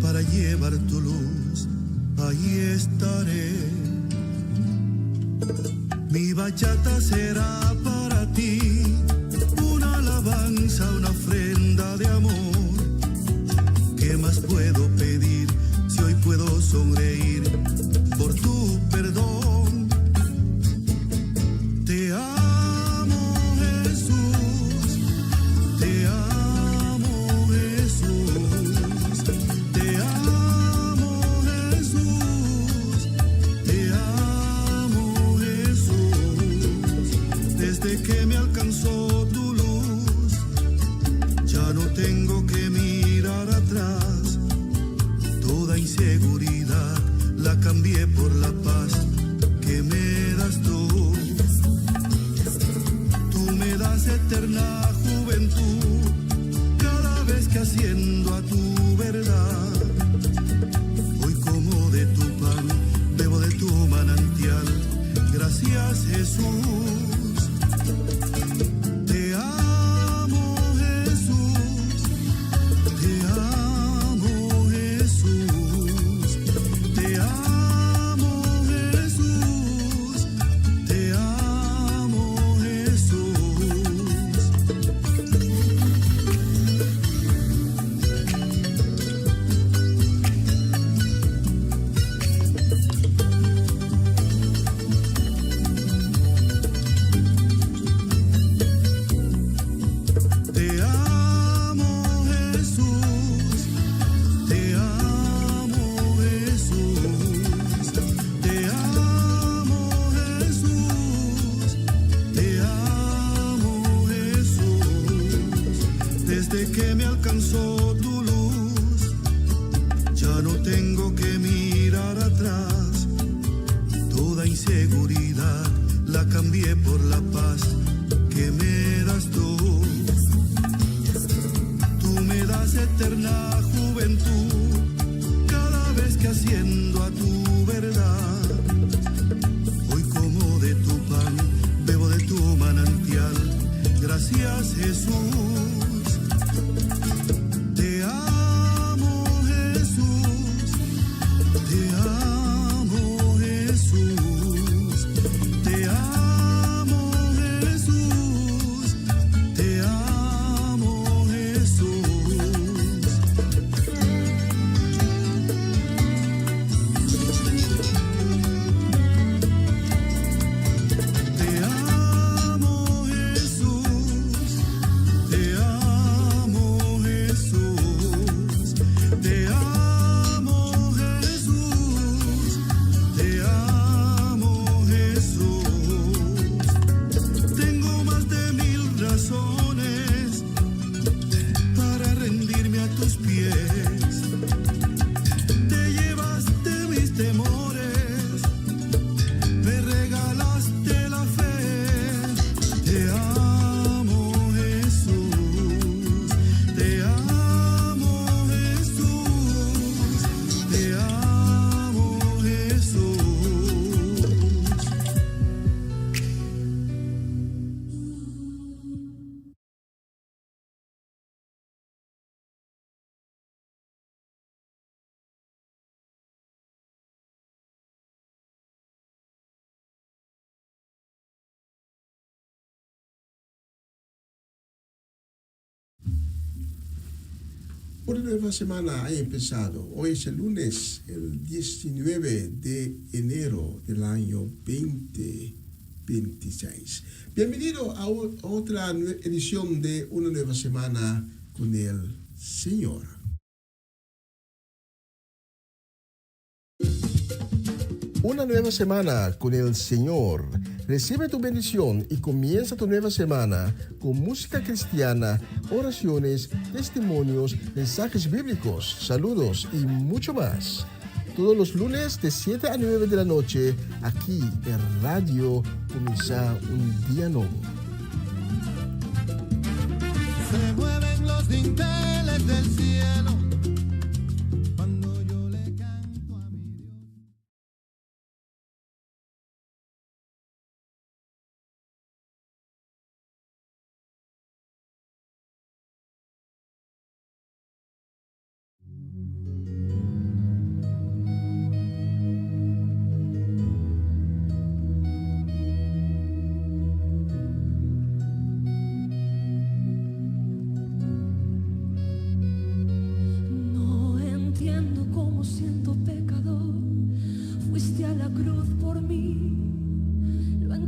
para llevar tu luz, ahí estaré. Mi bachata será para ti, una alabanza, una ofrenda de amor. ¿Qué más puedo pedir si hoy puedo sonreír por tu perdón? Te amo, Jesús, te amo, Jesús, te amo, Jesús, te amo, Jesús. Desde que me alcanzó tu luz, ya no tengo que mirar atrás. Toda inseguridad la cambié por la paz que me das tú. Tú me das eterna juventud cada vez que asciendo a tu verdad. Hoy como de tu pan, bebo de tu manantial. Gracias, Jesús. Te amo, Jesús. Te amo, Jesús. Te amo, Jesús. Te amo, Jesús. Te amo, Jesús. Te amo, Jesús. Te amo, Jesús. Te amo, Jesús. Desde que me alcanzó tu luz, ya no tengo que mirar atrás. Toda inseguridad la cambié por la paz que me das tú. Tú me das eterna juventud cada vez que asciendo a tu verdad. Hoy como de tu pan, bebo de tu manantial. Gracias, Jesús. Te amo, Jesús. Te amo, Jesús. Te amo, Jesús. Te amo, Jesús. Te amo, Jesús. Te amo, Jesús. Te amo, Jesús. Te amo, Jesús. Tengo más de 1000 razones para rendirme a tus pies. Te llevaste mis temores, me regalaste la fe. Te amo, Jesús. Te amo, Jesús. Te amo, Jesús. Una nueva semana ha empezado. Hoy es el lunes, el 19 de enero del año 2026. Bienvenido a otra edición de Una nueva semana con el Señor. Una nueva semana con el Señor. Recibe tu bendición y comienza tu nueva semana con música cristiana, oraciones, testimonios, mensajes bíblicos, saludos y mucho más. Todos los lunes de 7 a 9 de la noche, aquí en Radio Comienza un Día Nuevo. Se mueven los dinteles del cielo cuando yo le canto a mi Dios.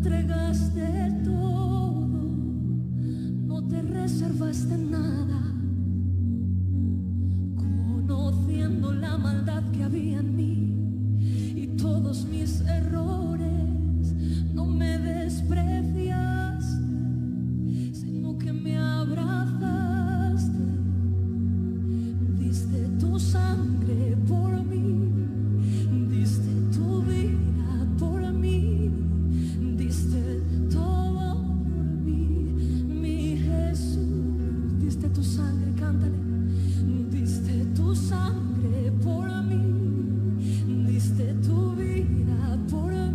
entregaste todo, no te reservaste nada, conociendo la maldad que había en mí y todos mis errores, no me despreciaste, sino que me abrazaste, diste tu sangre por mí, diste tu vida por mí, diste todo por mí, mi Jesús, diste tu sangre, cántale, diste tu sangre por mí, diste tu vida por mí.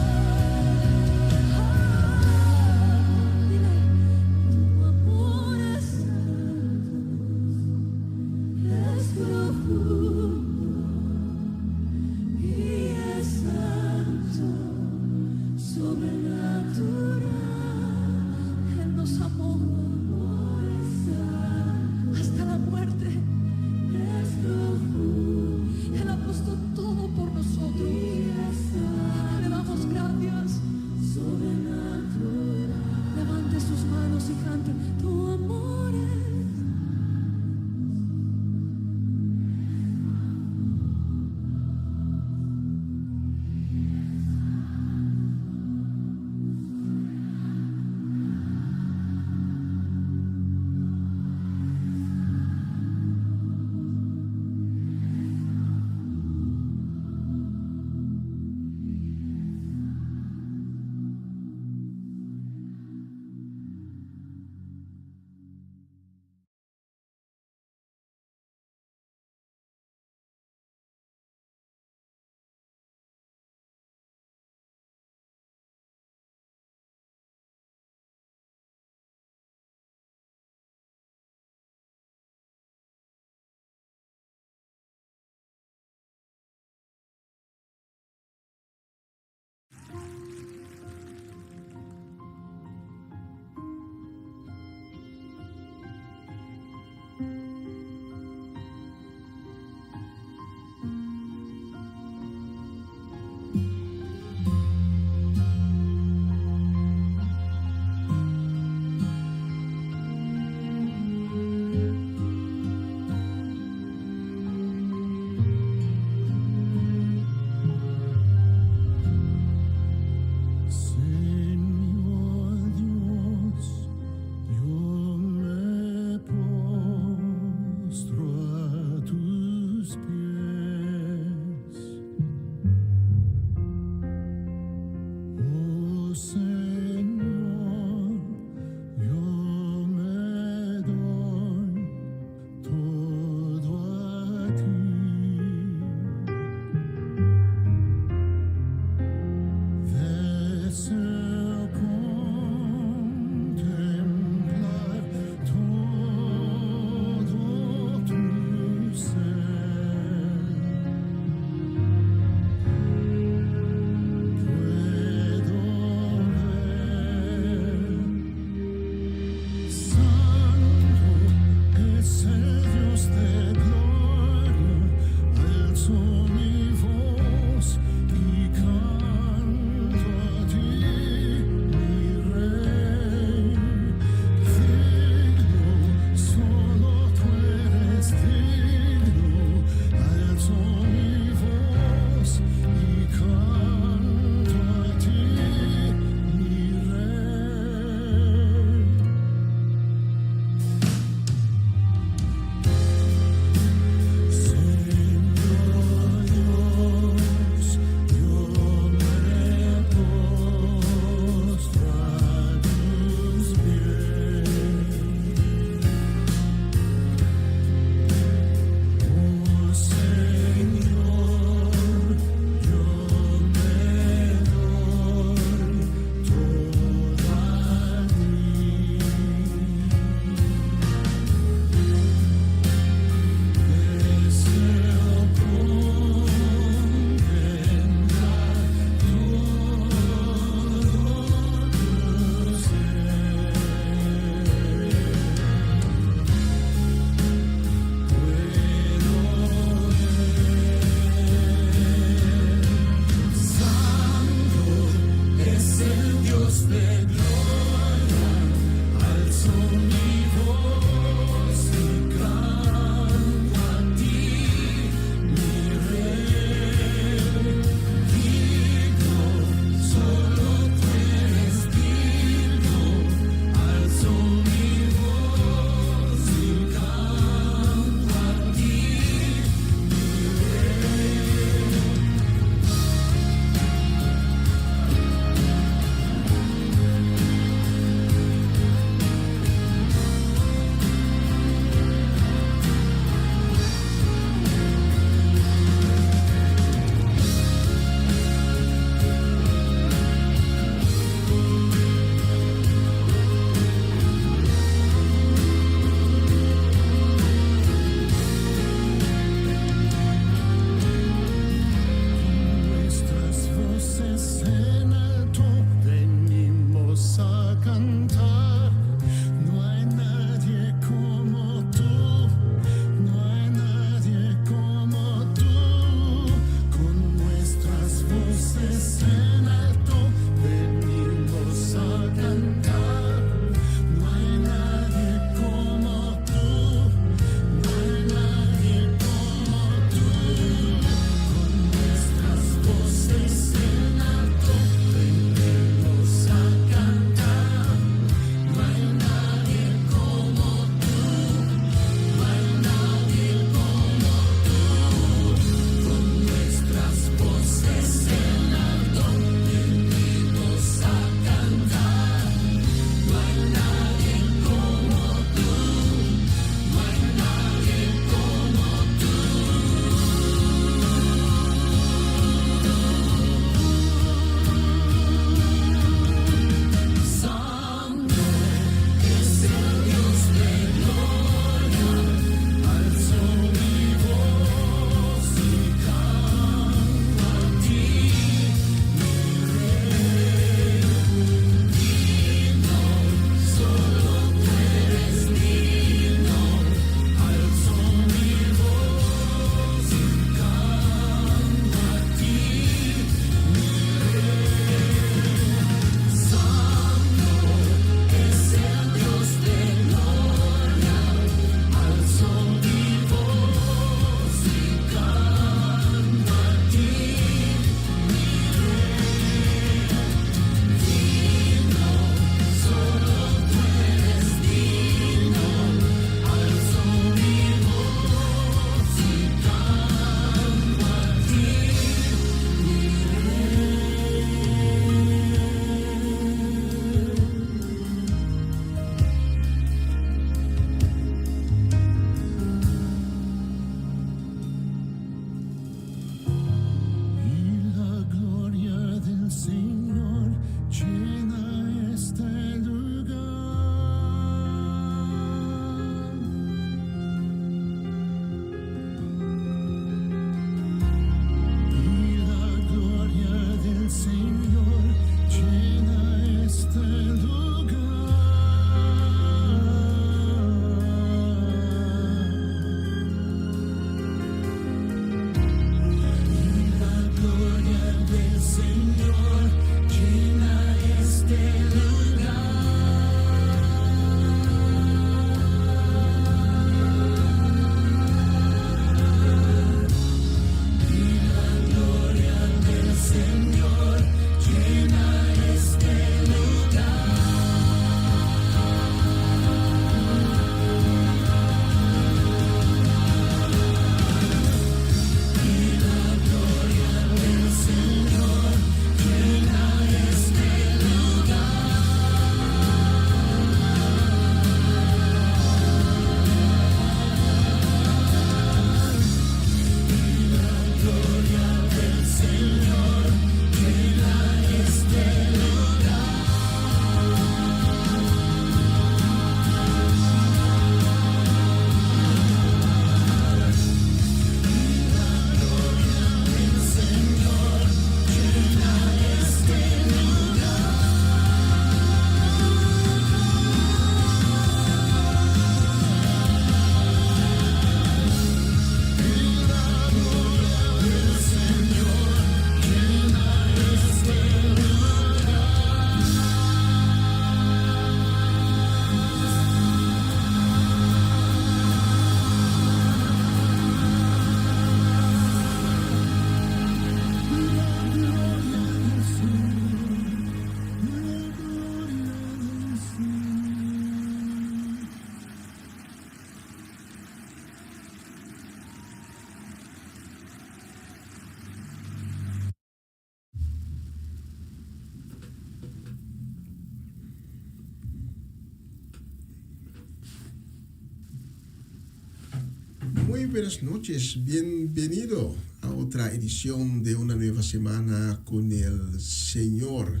Muy buenas noches, bienvenido a otra edición de una nueva semana con el Señor.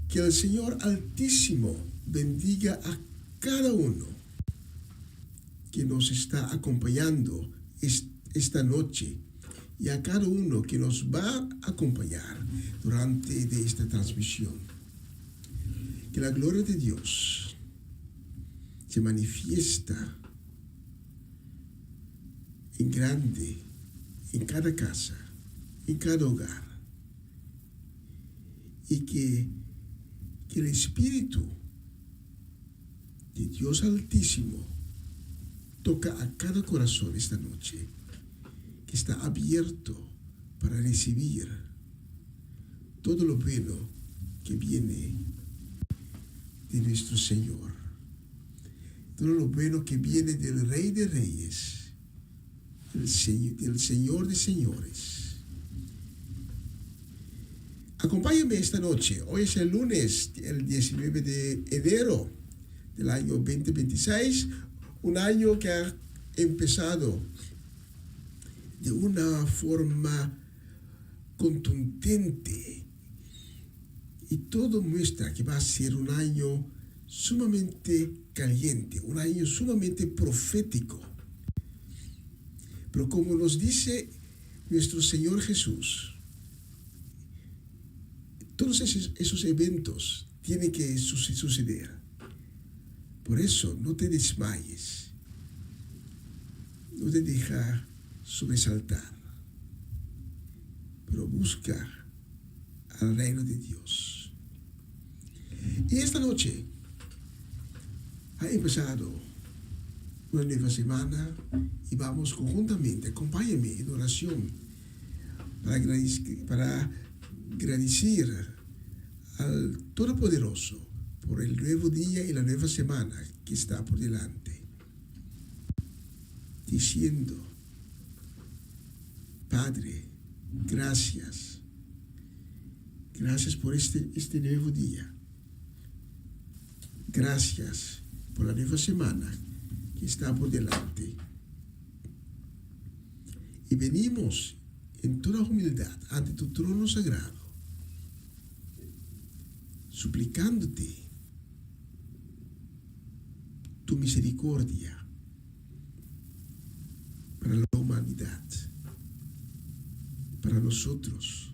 Que el Señor Altísimo bendiga a cada uno que nos está acompañando esta noche y a cada uno que nos va a acompañar durante de esta transmisión. Que la gloria de Dios se manifiesta en grande, en cada casa, en cada hogar. Y que el Espíritu de Dios Altísimo toca a cada corazón esta noche, que está abierto para recibir todo lo bueno que viene de nuestro Señor. Todo lo bueno que viene del Rey de Reyes, del Señor de Señores. Acompáñame esta noche. Hoy es el lunes, el 19 de enero del año 2026, un año que ha empezado de una forma contundente y todo muestra que va a ser un año sumamente caliente, un año sumamente profético. Pero como nos dice nuestro Señor Jesús, todos esos eventos tienen que suceder. Por eso no te desmayes, no te deja sobresaltar, pero busca al reino de Dios. Y esta noche ha empezado una nueva semana y vamos conjuntamente, acompáñame en oración para agradecer al Todopoderoso por el nuevo día y la nueva semana que está por delante, diciendo: Padre, gracias por este nuevo día, gracias por la nueva semana que está por delante. Y venimos en toda humildad ante tu trono sagrado, suplicándote tu misericordia para la humanidad, para nosotros,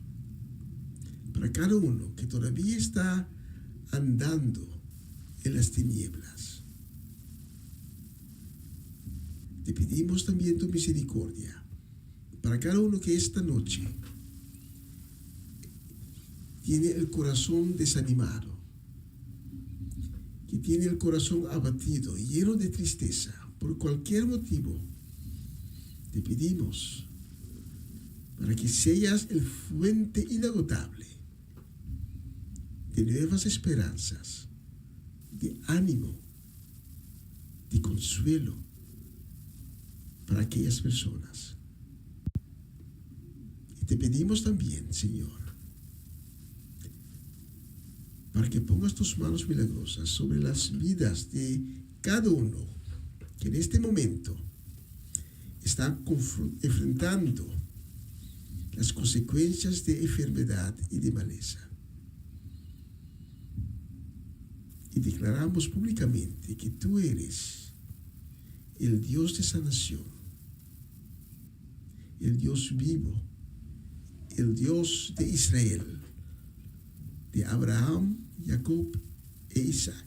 para cada uno que todavía está andando en las tinieblas. Te pedimos también tu misericordia para cada uno que esta noche tiene el corazón desanimado, que tiene el corazón abatido y lleno de tristeza por cualquier motivo. Te pedimos para que seas el fuente inagotable de nuevas esperanzas, de ánimo, de consuelo para aquellas personas. Y te pedimos también, Señor, para que pongas tus manos milagrosas sobre las vidas de cada uno que en este momento está enfrentando las consecuencias de enfermedad y de maleza. Y declaramos públicamente que tú eres el Dios de sanación, el Dios vivo, el Dios de Israel, de Abraham, Jacob e Isaac.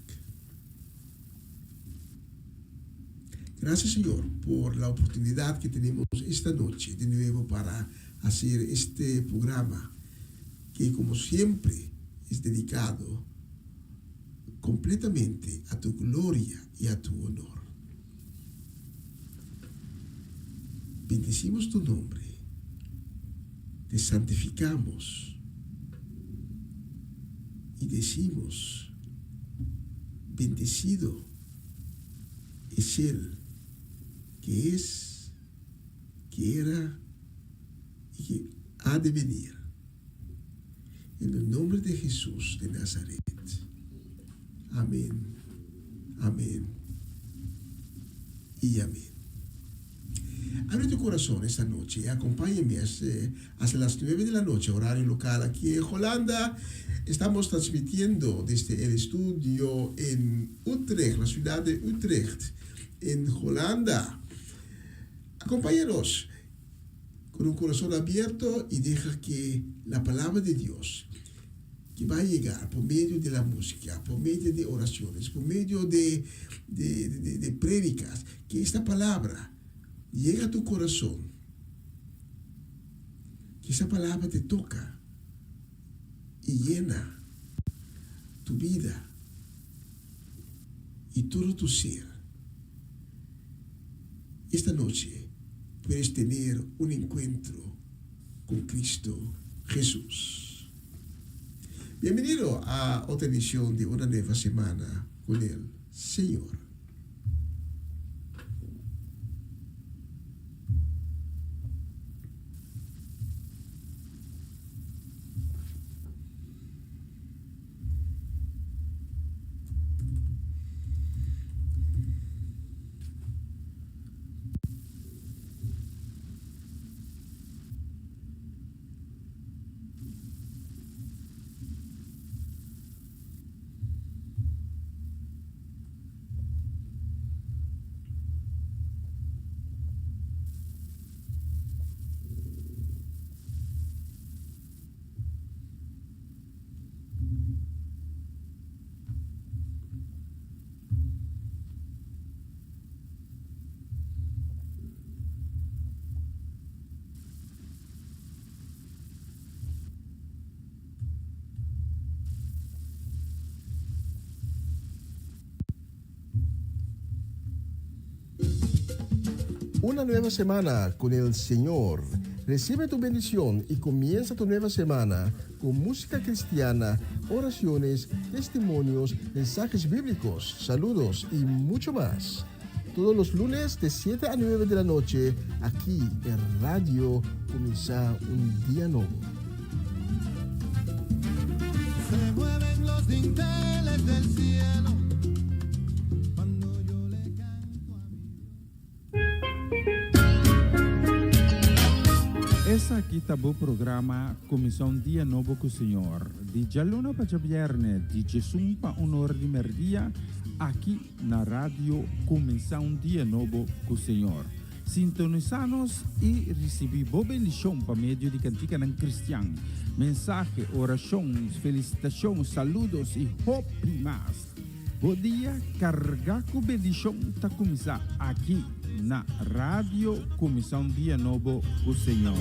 Gracias, Señor, por la oportunidad que tenemos esta noche de nuevo para hacer este programa que, como siempre, es dedicado completamente a tu gloria y a tu honor. Bendecimos tu nombre, te santificamos y decimos: bendecido es Él que es, que era y que ha de venir. En el nombre de Jesús de Nazaret. Amén, amén y amén. Abre tu corazón esta noche y acompáñame hasta las 9 de la noche, horario local aquí en Holanda. Estamos transmitiendo desde el estudio en Utrecht, la ciudad de Utrecht, en Holanda. Acompáñanos con un corazón abierto y deja que la palabra de Dios, que va a llegar por medio de la música, por medio de oraciones, por medio de prédicas, que esta palabra llega a tu corazón, que esa palabra te toca y llena tu vida y todo tu ser. Esta noche puedes tener un encuentro con Cristo Jesús. Bienvenido a otra edición de Una Nueva Semana con el Señor. Una nueva semana con el Señor. Recibe tu bendición y comienza tu nueva semana con música cristiana, oraciones, testimonios, mensajes bíblicos, saludos y mucho más. Todos los lunes de 7 a 9 de la noche, aquí en Radio Comienza un Día Nuevo. Se mueven los dinteles del cielo cuando yo le canto a mi Essa aqui tá o programa Comissão Dia Novo com o Senhor. De Jaluna para Viernes, de Jesus para honor de merdia, aqui na rádio Comissão Dia Novo com o Senhor. Sintonizanos e recebi boa bendição para meio de cantiga ng Cristian. Mensagem, orações, felicitações, saludos e hope mais. Bom dia, carga com bendição tá começar aqui na Rádio Comissão Dia Novo com o Senhor.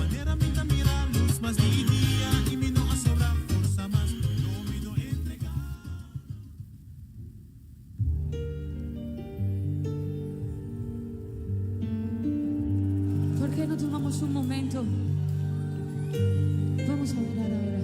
¿Por qué no tomamos un momento? Vamos a orar ahora.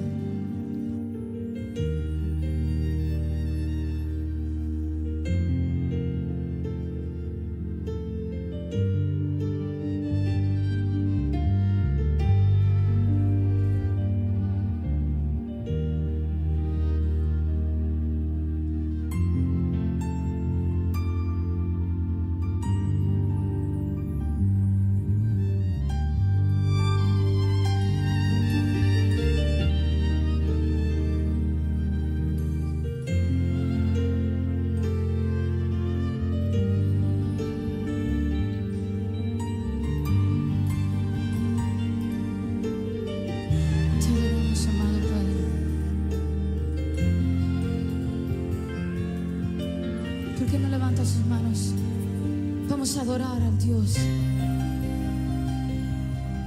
Te adoramos, amado Padre. ¿Por qué no levanta sus manos? Vamos a adorar al Dios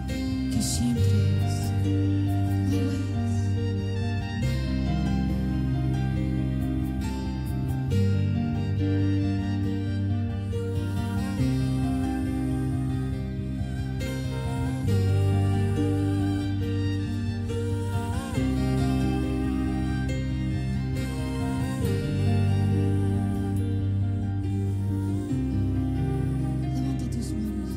que siempre es. Always. Levanta tus manos.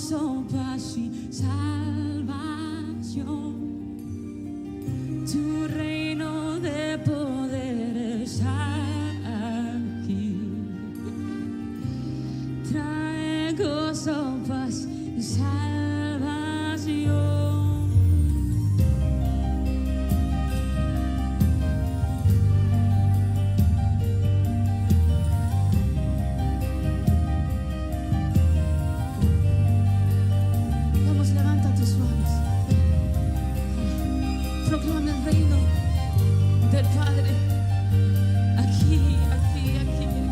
gozo, paz y salvación. Tu reino de poder está aquí. Trae gozo, paz y salvación. Vamos, levanta tus manos. Proclama el reino del Padre. Aquí, aquí, aquí, aquí.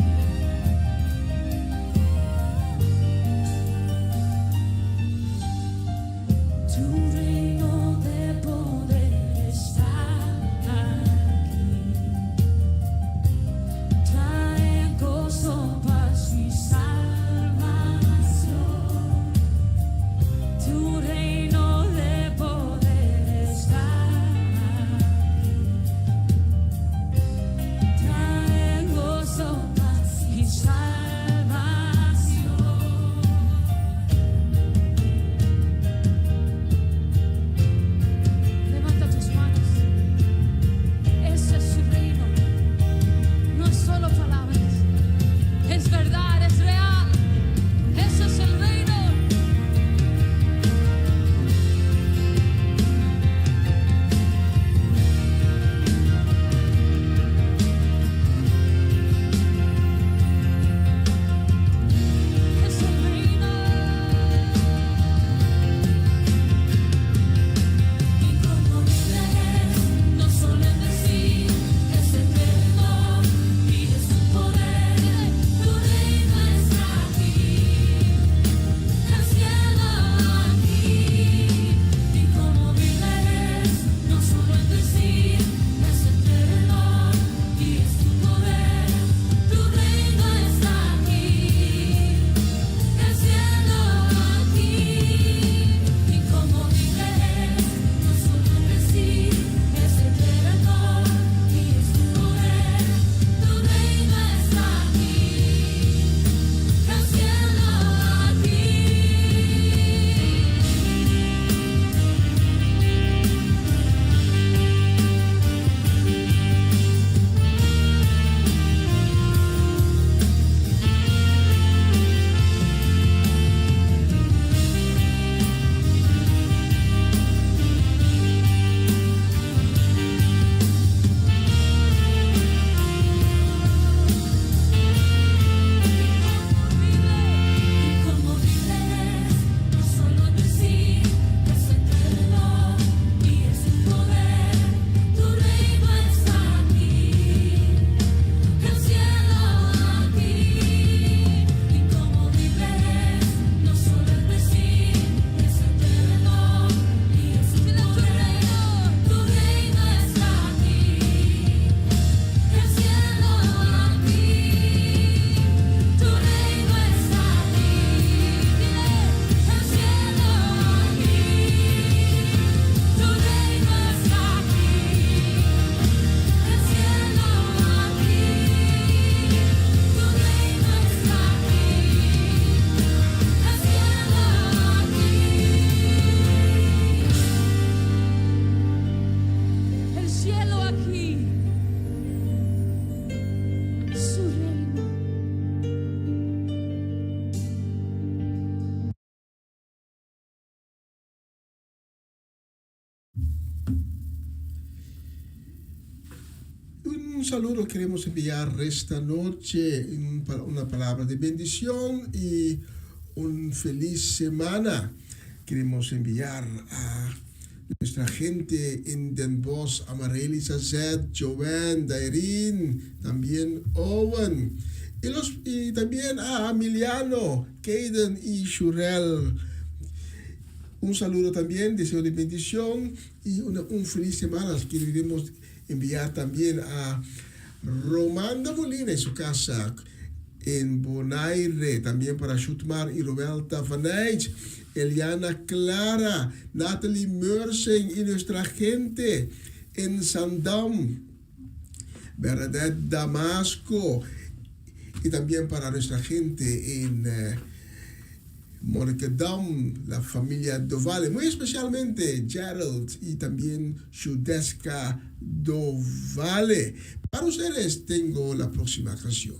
Tu reino de poder está aquí. Trae gozo, paz y salvación. Tu reino de poder está aquí. Trae gozo, paz y salvación. Levanta tus manos. Ese es su reino. No es solo palabras. Es verdad, es real. Ese es el reino. Es el reino. Y como vives, no solo en decir, es eterno y es tu poder. Tu reino está aquí, el cielo aquí. Y como vives, no solo en decir, es eterno y es tu poder. Tu reino está aquí, el cielo aquí. Y como vives, no solo en decir, es eterno y es tu poder. Tu reino está aquí, el cielo aquí. Y como vives, no solo decir, es eterno y es tu poder. Tu reino está aquí, el cielo aquí. Y como vives, no solo decir, es eterno y es tu poder. Tu reino está aquí, el cielo aquí. Tu reino está aquí, el cielo aquí. Tu reino está aquí, el cielo aquí. Tu reino está aquí, el cielo aquí. El cielo aquí. Su reino. Un saludo queremos enviar esta noche, una palabra de bendición y un feliz semana. Queremos enviar a nuestra gente en Den Bosch, Amareli, Sazet, Joanne, Dairin, también Owen. Y también a Emiliano, Kaden y Shurel. Un saludo también, deseo de bendición y un feliz semana. Queremos enviar también a Romanda Molina en su casa en Bonaire, también para Schutmar y Roberta Van Eyck, Eliana Clara, Natalie Mersing y nuestra gente en Sandam, Bernadette Damasco, y también para nuestra gente en Mónica Dam, la familia Dovale, muy especialmente Gerald y también Shudeska Dovale. Para ustedes tengo la próxima canción.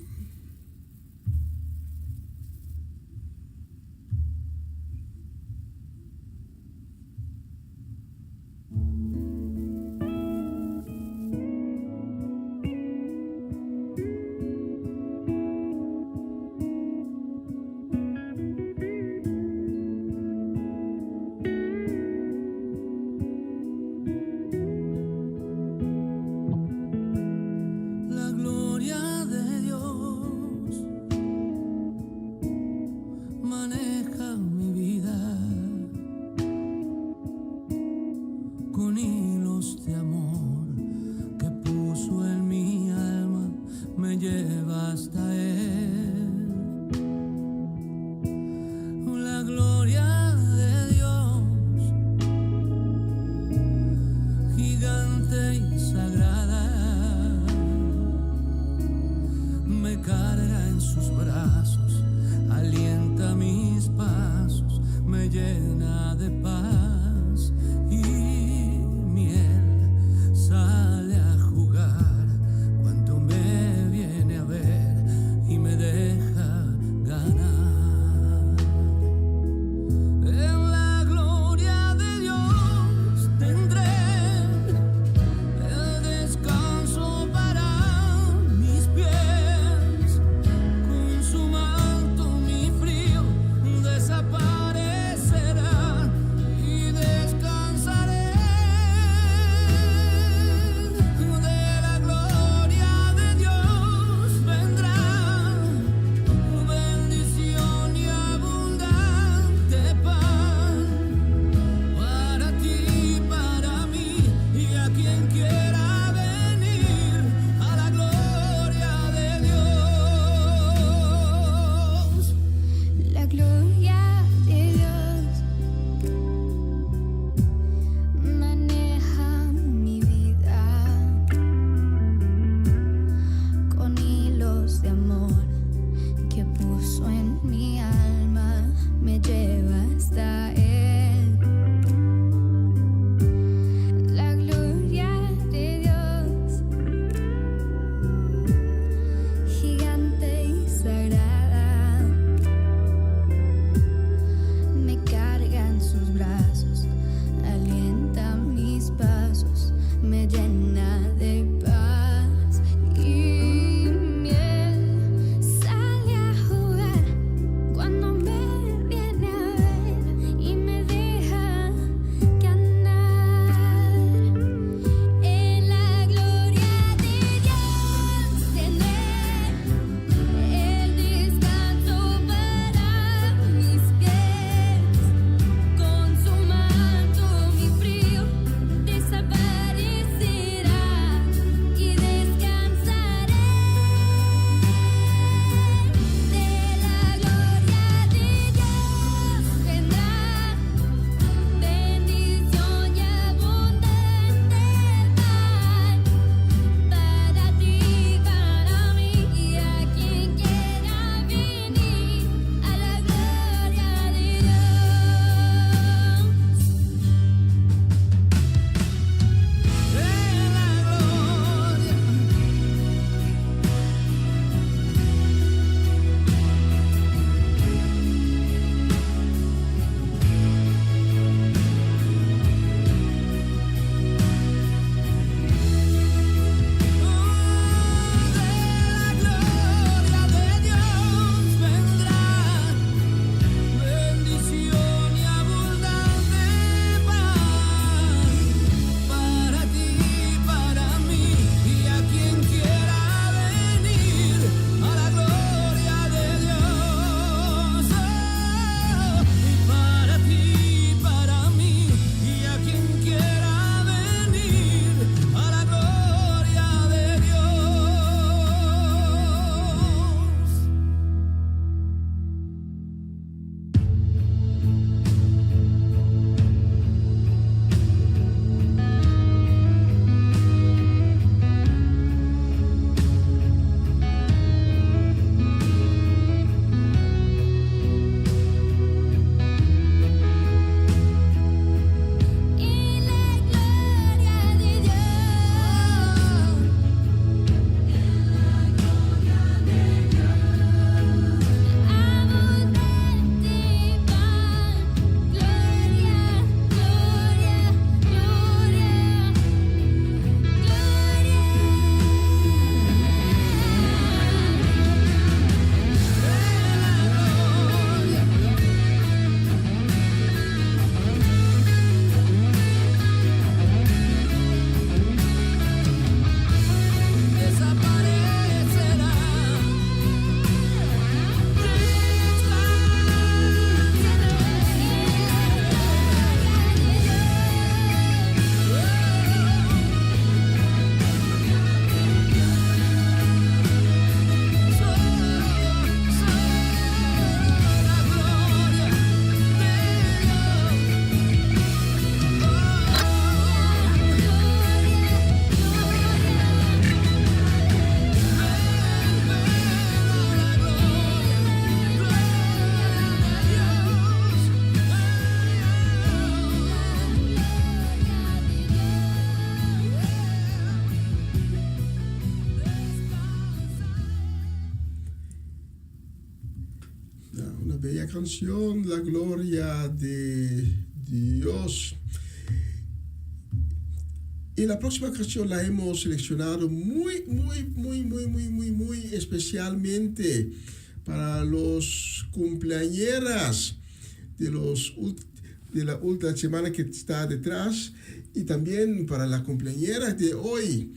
La gloria de Dios maneja mi vida con hilos de amor que puso en mi alma, me lleva hasta Él. La gloria de Dios, gigante y sagrada, me carga en sus brazos, alienta mis pasos, me llena de paz y miel sale a jugar cuando me viene a ver y me deja ganar. En la gloria de Dios tendré el descanso para mis pies, con su manto mi frío desaparecerá y canción, La Gloria de Dios. Y la próxima canción la hemos seleccionado muy especialmente para los cumpleañeras de la última semana que está detrás y también para la cumpleañera de hoy.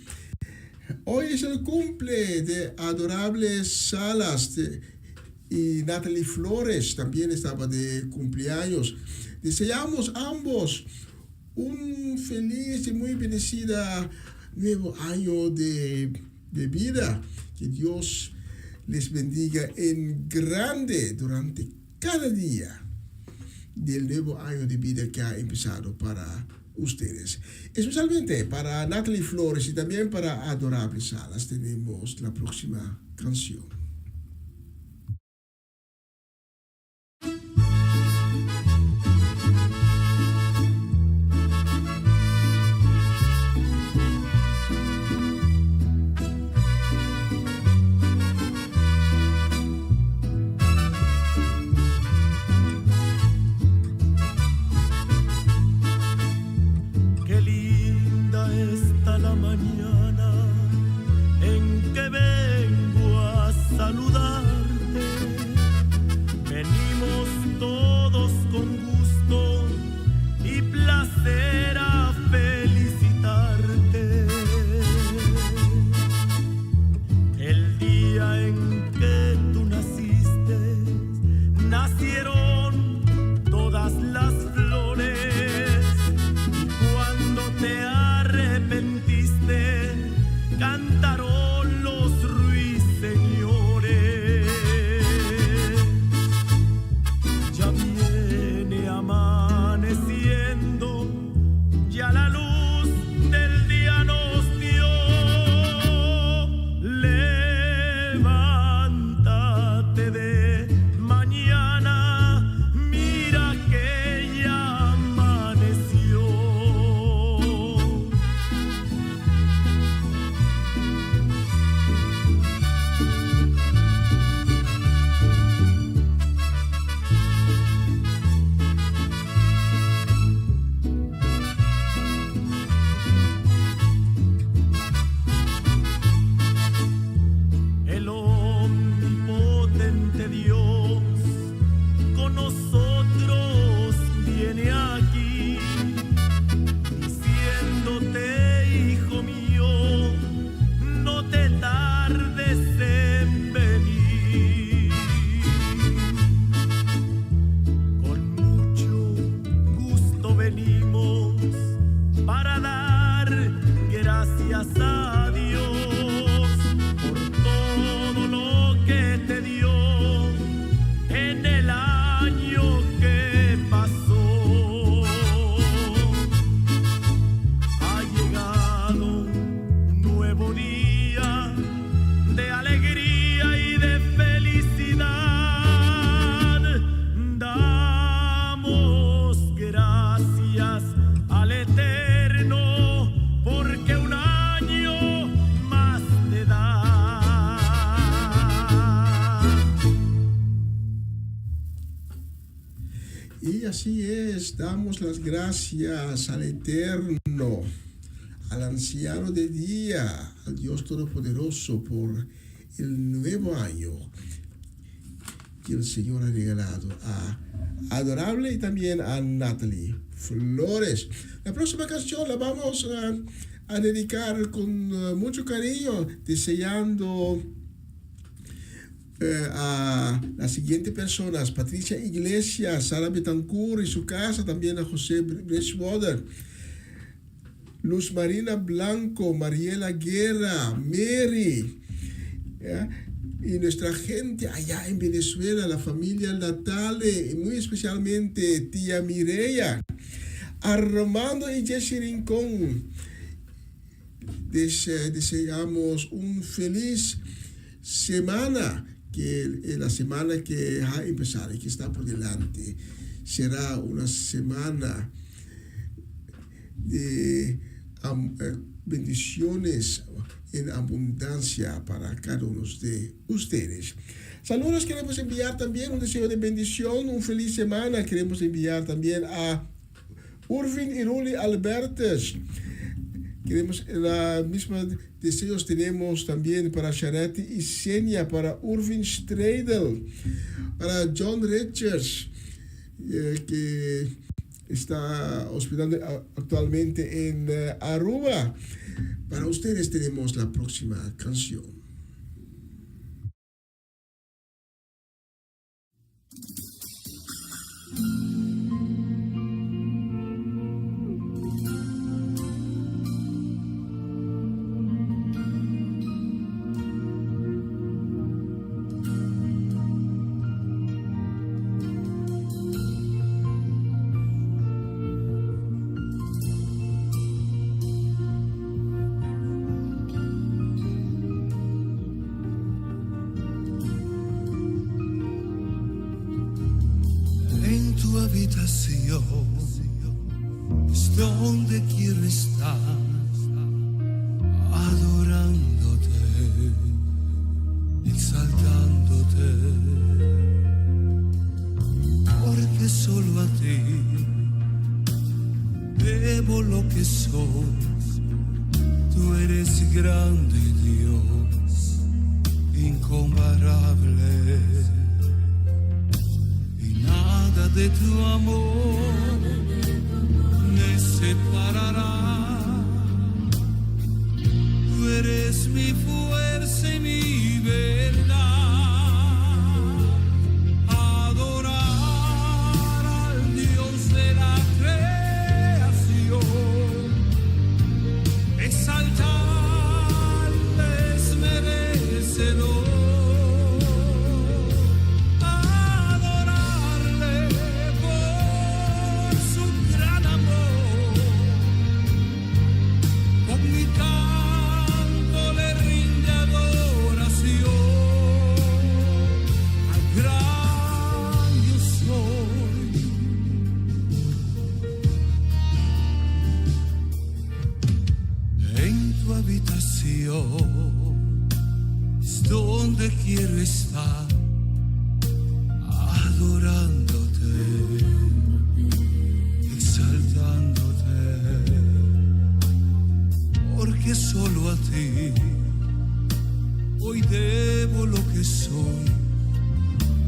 Hoy es el cumple de Adorables Salas y Natalie Flores también estaba de cumpleaños. Deseamos ambos un feliz y muy bendecida nuevo año de vida. Que Dios les bendiga en grande durante cada día del nuevo año de vida que ha empezado para ustedes. Especialmente para Natalie Flores y también para Adorables Salas tenemos la próxima canción. Y así es, damos las gracias al Eterno, al Anciano de Día, al Dios Todopoderoso por el nuevo año que el Señor ha regalado a Adorable y también a Natalie Flores. La próxima canción la vamos a dedicar con mucho cariño, deseando a las siguientes personas: Patricia Iglesias, Sara Betancourt y su casa, también a José Breschwader, Luz Marina Blanco, Mariela Guerra, Mary, y nuestra gente allá en Venezuela, la familia Natale, y muy especialmente tía Mireya, a Armando y Jesse Rincón. Deseamos un feliz semana, que la semana que ha empezado y que está por delante será una semana de bendiciones en abundancia para cada uno de ustedes. Saludos queremos enviar también, un deseo de bendición, un feliz semana. Queremos enviar también a Urvin y Ruli Albertes. Queremos la misma deseos tenemos también para Charity y Senia, para Urvin Streidel, para John Richards, que está hospedando actualmente en Aruba. Para ustedes tenemos la próxima canción. Es donde quiero estar, adorándote, exaltándote, porque solo a ti debo lo que soy. Tú eres grande, Dios, incomparable, y nada de tu amor me separará. Tú eres mi fuerza y mi verdad. Adorar al Dios de la creación, exaltarle es merecedor. Es donde quiero estar, adorándote, exaltándote, porque solo a ti hoy debo lo que soy.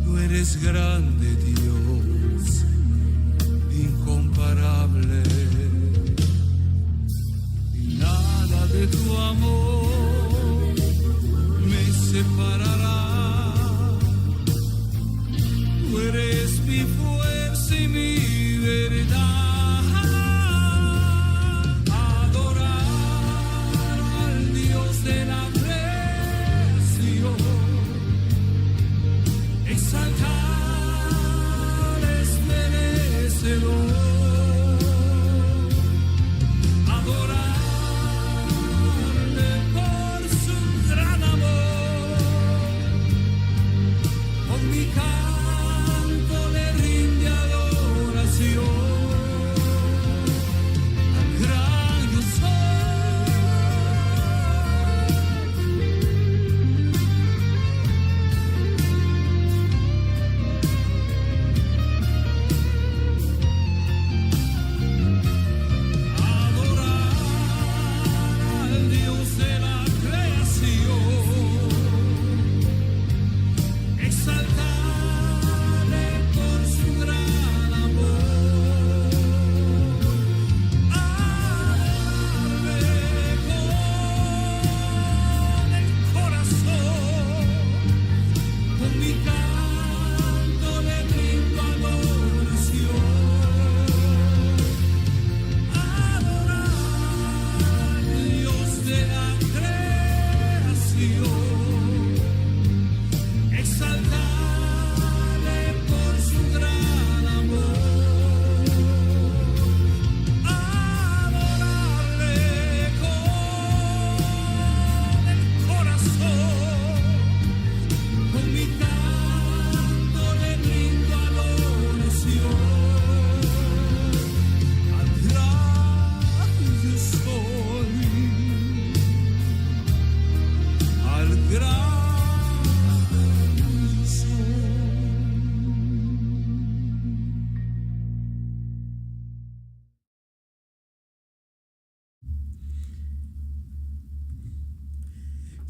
Tú eres grande, Dios, incomparable, y nada de tu amor me separará. Tú eres mi fuerza y mi verdad. Adorar al Dios de la creación, exaltar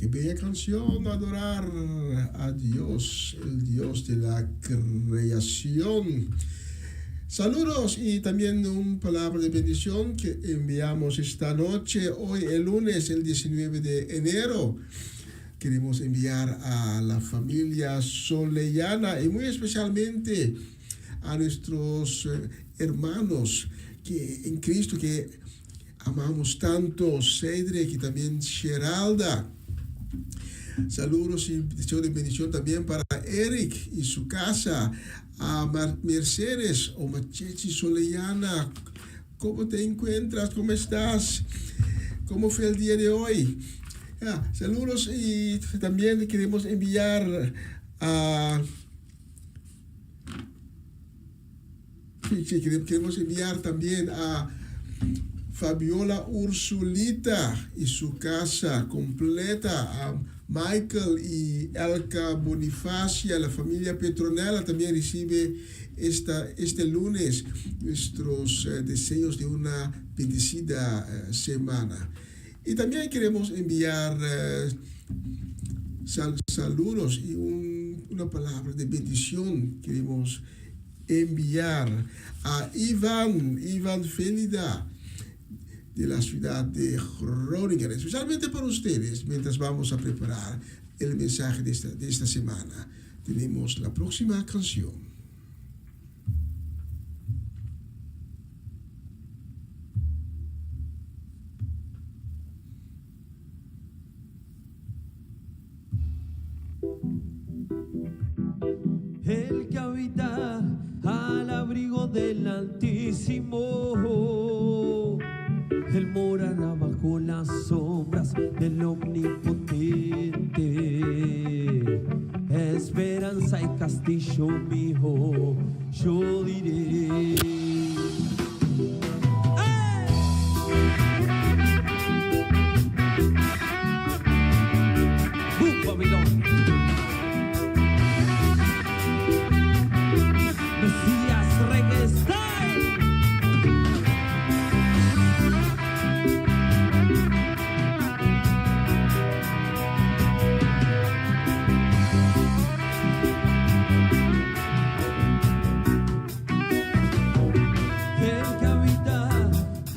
Qué bella canción, adorar a Dios, el Dios de la creación. Saludos y también una palabra de bendición que enviamos esta noche, hoy el lunes, el 19 de enero. Queremos enviar a la familia Solellana y muy especialmente a nuestros hermanos que en Cristo que amamos tanto, Cedric y también Geralda. Saludos y deseo de bendición también para Eric y su casa, a Mercedes o Machechi Solellana. ¿Cómo te encuentras? ¿Cómo estás? ¿Cómo fue el día de hoy? Saludos y también queremos enviar a... Queremos enviar también a Fabiola Ursulita y su casa completa, a Michael y Elka Bonifacia, la familia Petronella también recibe este lunes nuestros deseos de una bendecida semana. Y también queremos enviar saludos y una palabra de bendición. Queremos enviar a Iván Félida de la ciudad de Groningen, especialmente para ustedes, mientras vamos a preparar el mensaje de esta semana. Tenemos la próxima canción. El que habita al abrigo del Altísimo, Él morará bajo las sombras del Omnipotente. Esperanza y castillo mío, yo diré. Babilón. Mesías Reggae Style. El que habita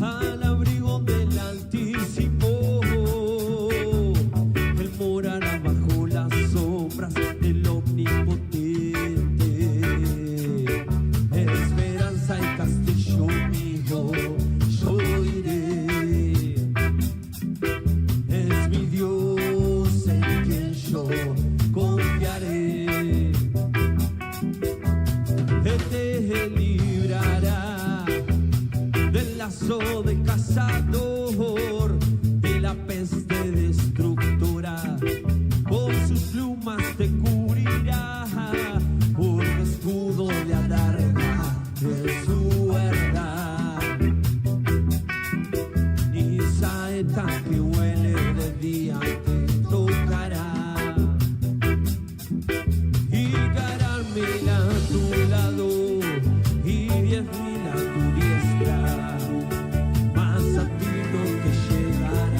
al abrigo del Altísimo, Él morará bajo las sombras del Omnipotente. Esperanza y castillo mío, yo diré. Es mi Dios en quien yo confiaré. Él te librará del lazo del cazador, de la peste destructora. Con sus plumas te cubrirá, un escudo le adarga de su verdad. Ni saeta que huele de día te tocará. Y cararme a tu lado y 10.000 a tu diestra, mas a ti no te llegará.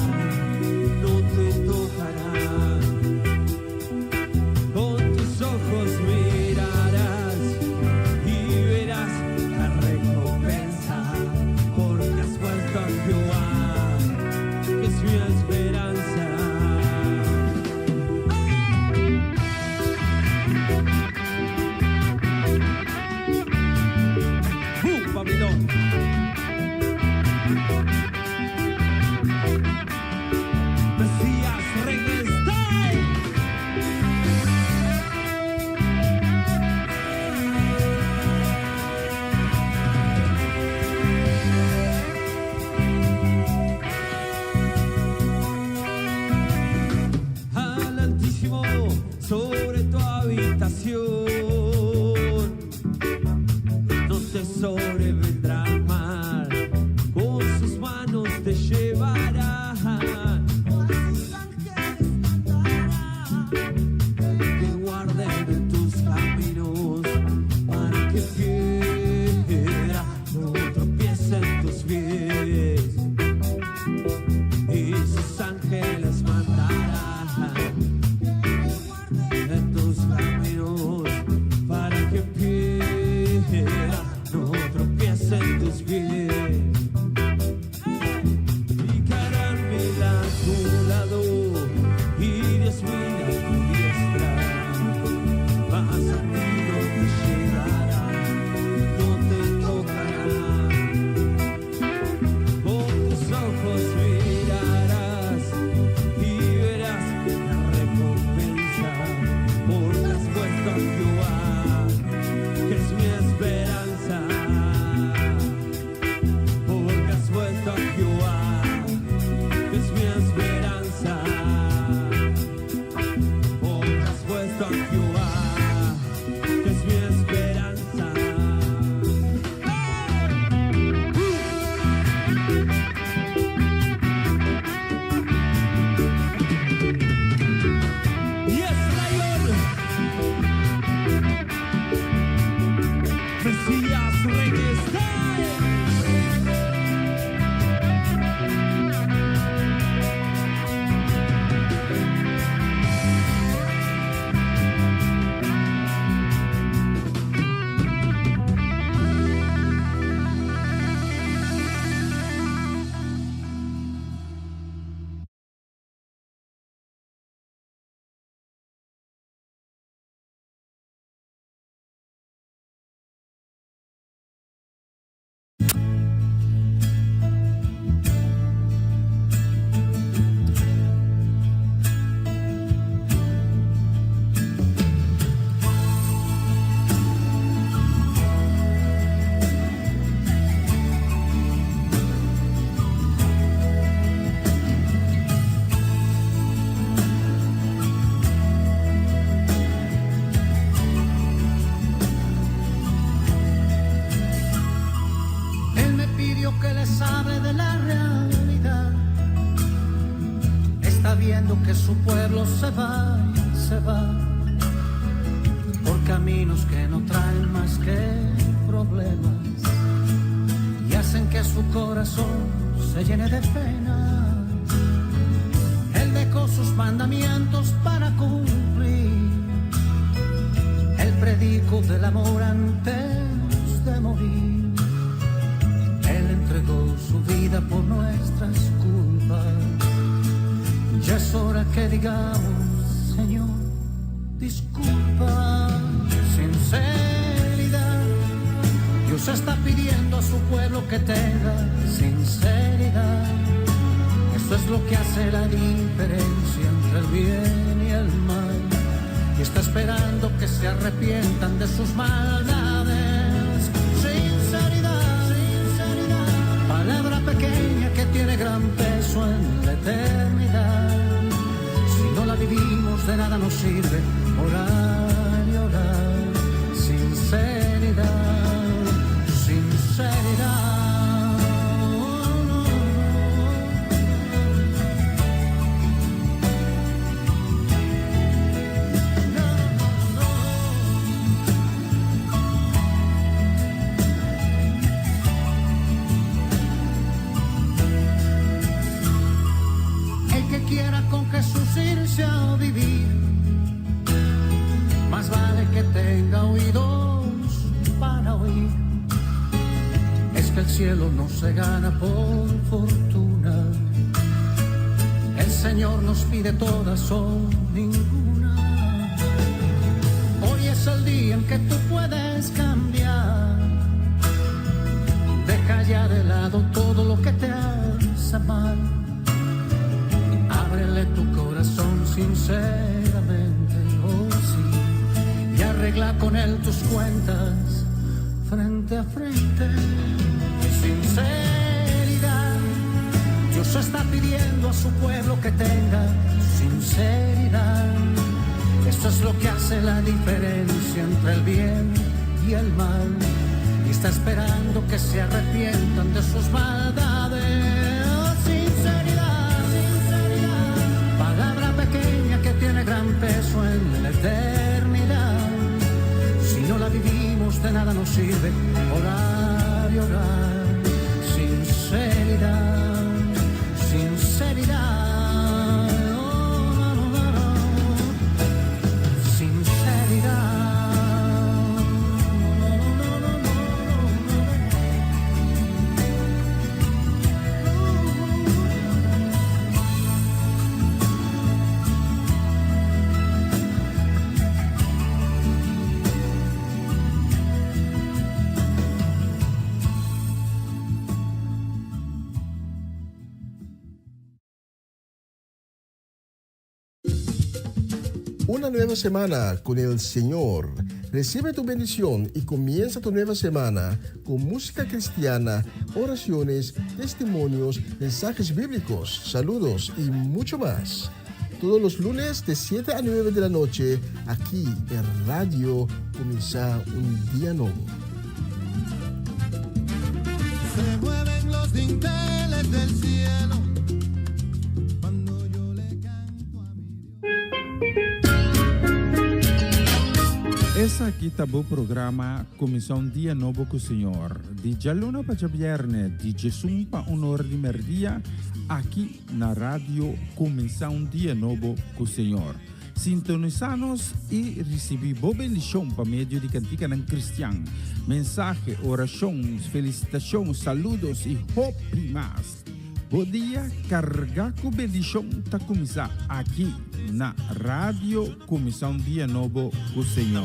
les hable de la realidad. Está viendo que su pueblo se va por caminos que no traen más que problemas y hacen que su corazón se llene de pena. Él dejó sus mandamientos para cumplir el predico del amor antes de morir. Él entregó su vida por nuestras culpas. Ya es hora que digamos, Señor, disculpa. Sinceridad. Dios está pidiendo a su pueblo que tenga sinceridad. Esto es lo que hace la diferencia entre el bien y el mal. Y está esperando que se arrepientan de sus maldades. Sinceridad, sinceridad. Palabra pequeña que tiene gran peso en la eternidad. Si no la vivimos, de nada nos sirve orar y orar. Sinceridad, sinceridad. Quiera con Jesús irse a vivir, más vale que tenga oídos para oír. Es que el cielo no se gana por fortuna. El Señor nos pide todas o ninguna. Hoy es el día en que tú puedes cambiar. Deja ya de lado todo lo que te hace mal. Ábrele tu corazón sinceramente, oh sí, y arregla con él tus cuentas frente a frente. Sinceridad. Dios está pidiendo a su pueblo que tenga sinceridad. Esto es lo que hace la diferencia entre el bien y el mal. Y está esperando que se arrepientan de sus maldades. Pequeña que tiene gran peso en la eternidad. Si no la vivimos, de nada nos sirve orar y orar. Sinceridad, sinceridad. Una nueva semana con el Señor. Recibe tu bendición y comienza tu nueva semana con música cristiana, oraciones, testimonios, mensajes bíblicos, saludos y mucho más. Todos los lunes de 7 a 9 de la noche, aquí en Radio Comienza un Día Nuevo. Se mueven los dinteles del cielo cuando yo le canto a mi Dios. Essa aqui tá o programa Comissão Dia Novo com o Senhor. De Jaluna para Viernes, de Jesus para Honor de Merdia, aqui na rádio Comissão Dia Novo com o Senhor. Sintonizanos e recebi boa bendição para meio de cantiga ng Cristian. Mensagem, orações, felicitações, saludos e hope mais. Bom dia, carga com bendição tá começar aqui na Rádio Comissão Dia Novo com o Senhor.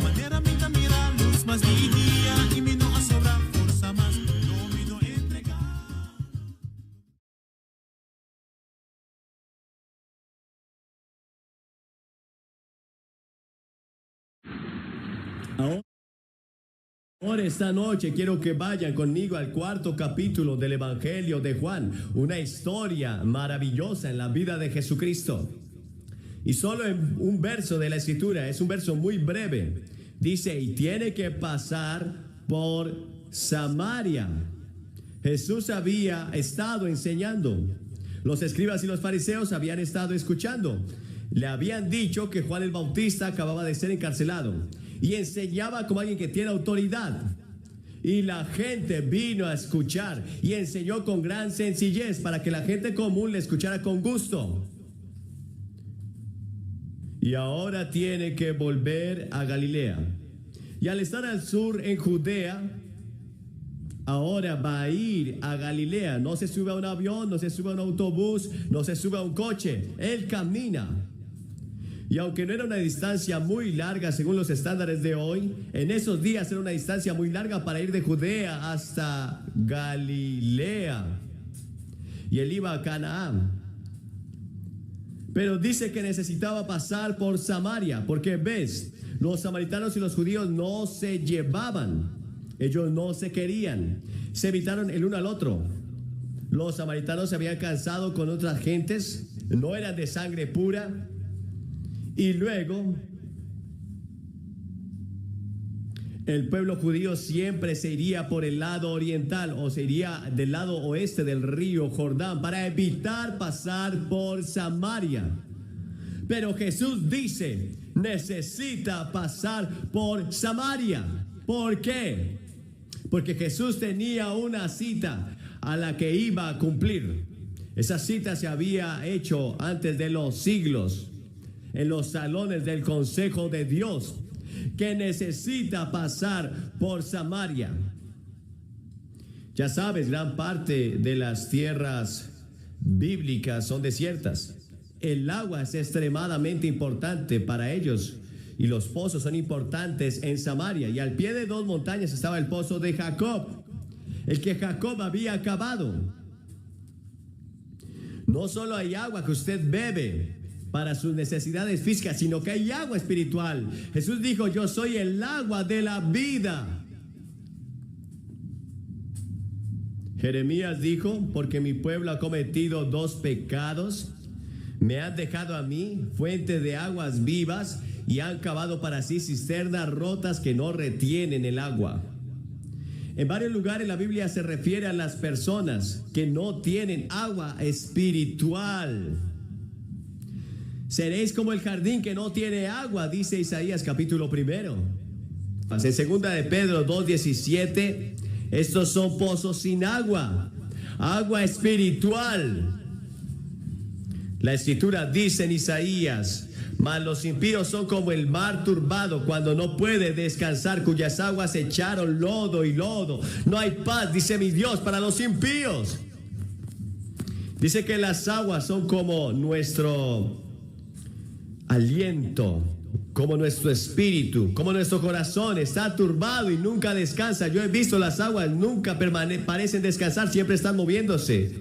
Ahora esta noche quiero que vayan conmigo al 4º capítulo del Evangelio de Juan, una historia maravillosa en la vida de Jesucristo. Y solo en un verso de la Escritura, es un verso muy breve, dice, y tiene que pasar por Samaria. Jesús había estado enseñando. Los escribas y los fariseos habían estado escuchando. Le habían dicho que Juan el Bautista acababa de ser encarcelado y enseñaba como alguien que tiene autoridad. Y la gente vino a escuchar y enseñó con gran sencillez para que la gente común le escuchara con gusto. Y ahora tiene que volver a Galilea. Y al estar al sur en Judea, ahora va a ir a Galilea. No se sube a un avión, no se sube a un autobús, no se sube a un coche. Él camina. Y aunque no era una distancia muy larga según los estándares de hoy, en esos días era una distancia muy larga para ir de Judea hasta Galilea. Y él iba a Canaán. Pero dice que necesitaba pasar por Samaria, porque ves, los samaritanos y los judíos no se llevaban. Ellos no se querían. Se evitaron el uno al otro. Los samaritanos se habían cansado con otras gentes, no eran de sangre pura. Y luego, el pueblo judío siempre se iría por el lado oriental o se iría del lado oeste del río Jordán para evitar pasar por Samaria. Pero Jesús dice, necesita pasar por Samaria. ¿Por qué? Porque Jesús tenía una cita a la que iba a cumplir. Esa cita se había hecho antes de los siglos, en los salones del consejo de Dios, que necesita pasar por Samaria. Ya sabes, gran parte de las tierras bíblicas son desiertas. El agua es extremadamente importante para ellos y los pozos son importantes en Samaria. Y al pie de dos montañas estaba el pozo de Jacob, el que Jacob había cavado. No solo hay agua que usted bebe para sus necesidades físicas, sino que hay agua espiritual. Jesús dijo, yo soy el agua de la vida. Jeremías dijo, porque mi pueblo ha cometido dos pecados, me han dejado a mí fuente de aguas vivas y han cavado para sí cisternas rotas que no retienen el agua. En varios lugares la Biblia se refiere a las personas que no tienen agua espiritual. Seréis como el jardín que no tiene agua, dice Isaías capítulo 1. En segunda de Pedro 2:17, estos son pozos sin agua, agua espiritual. La escritura dice en Isaías, mas los impíos son como el mar turbado cuando no puede descansar, cuyas aguas echaron lodo y lodo. No hay paz, dice mi Dios, para los impíos. Dice que las aguas son como nuestro aliento, como nuestro espíritu, como nuestro corazón está turbado y nunca descansa. Yo he visto las aguas, nunca parecen descansar, siempre están moviéndose.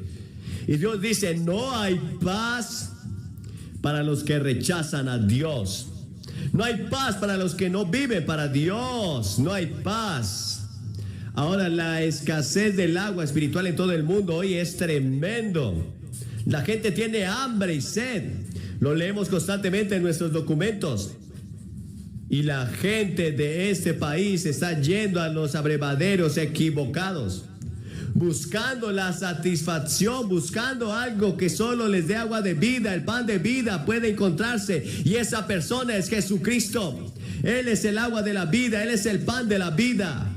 Y Dios dice, no hay paz para los que rechazan a Dios. No hay paz para los que no viven para Dios. No hay paz. Ahora, la escasez del agua espiritual en todo el mundo hoy es tremendo. La gente tiene hambre y sed. Lo leemos constantemente en nuestros documentos. Y la gente de este país está yendo a los abrevaderos equivocados, buscando la satisfacción, buscando algo que solo les dé agua de vida. El pan de vida puede encontrarse y esa persona es Jesucristo. Él es el agua de la vida, Él es el pan de la vida.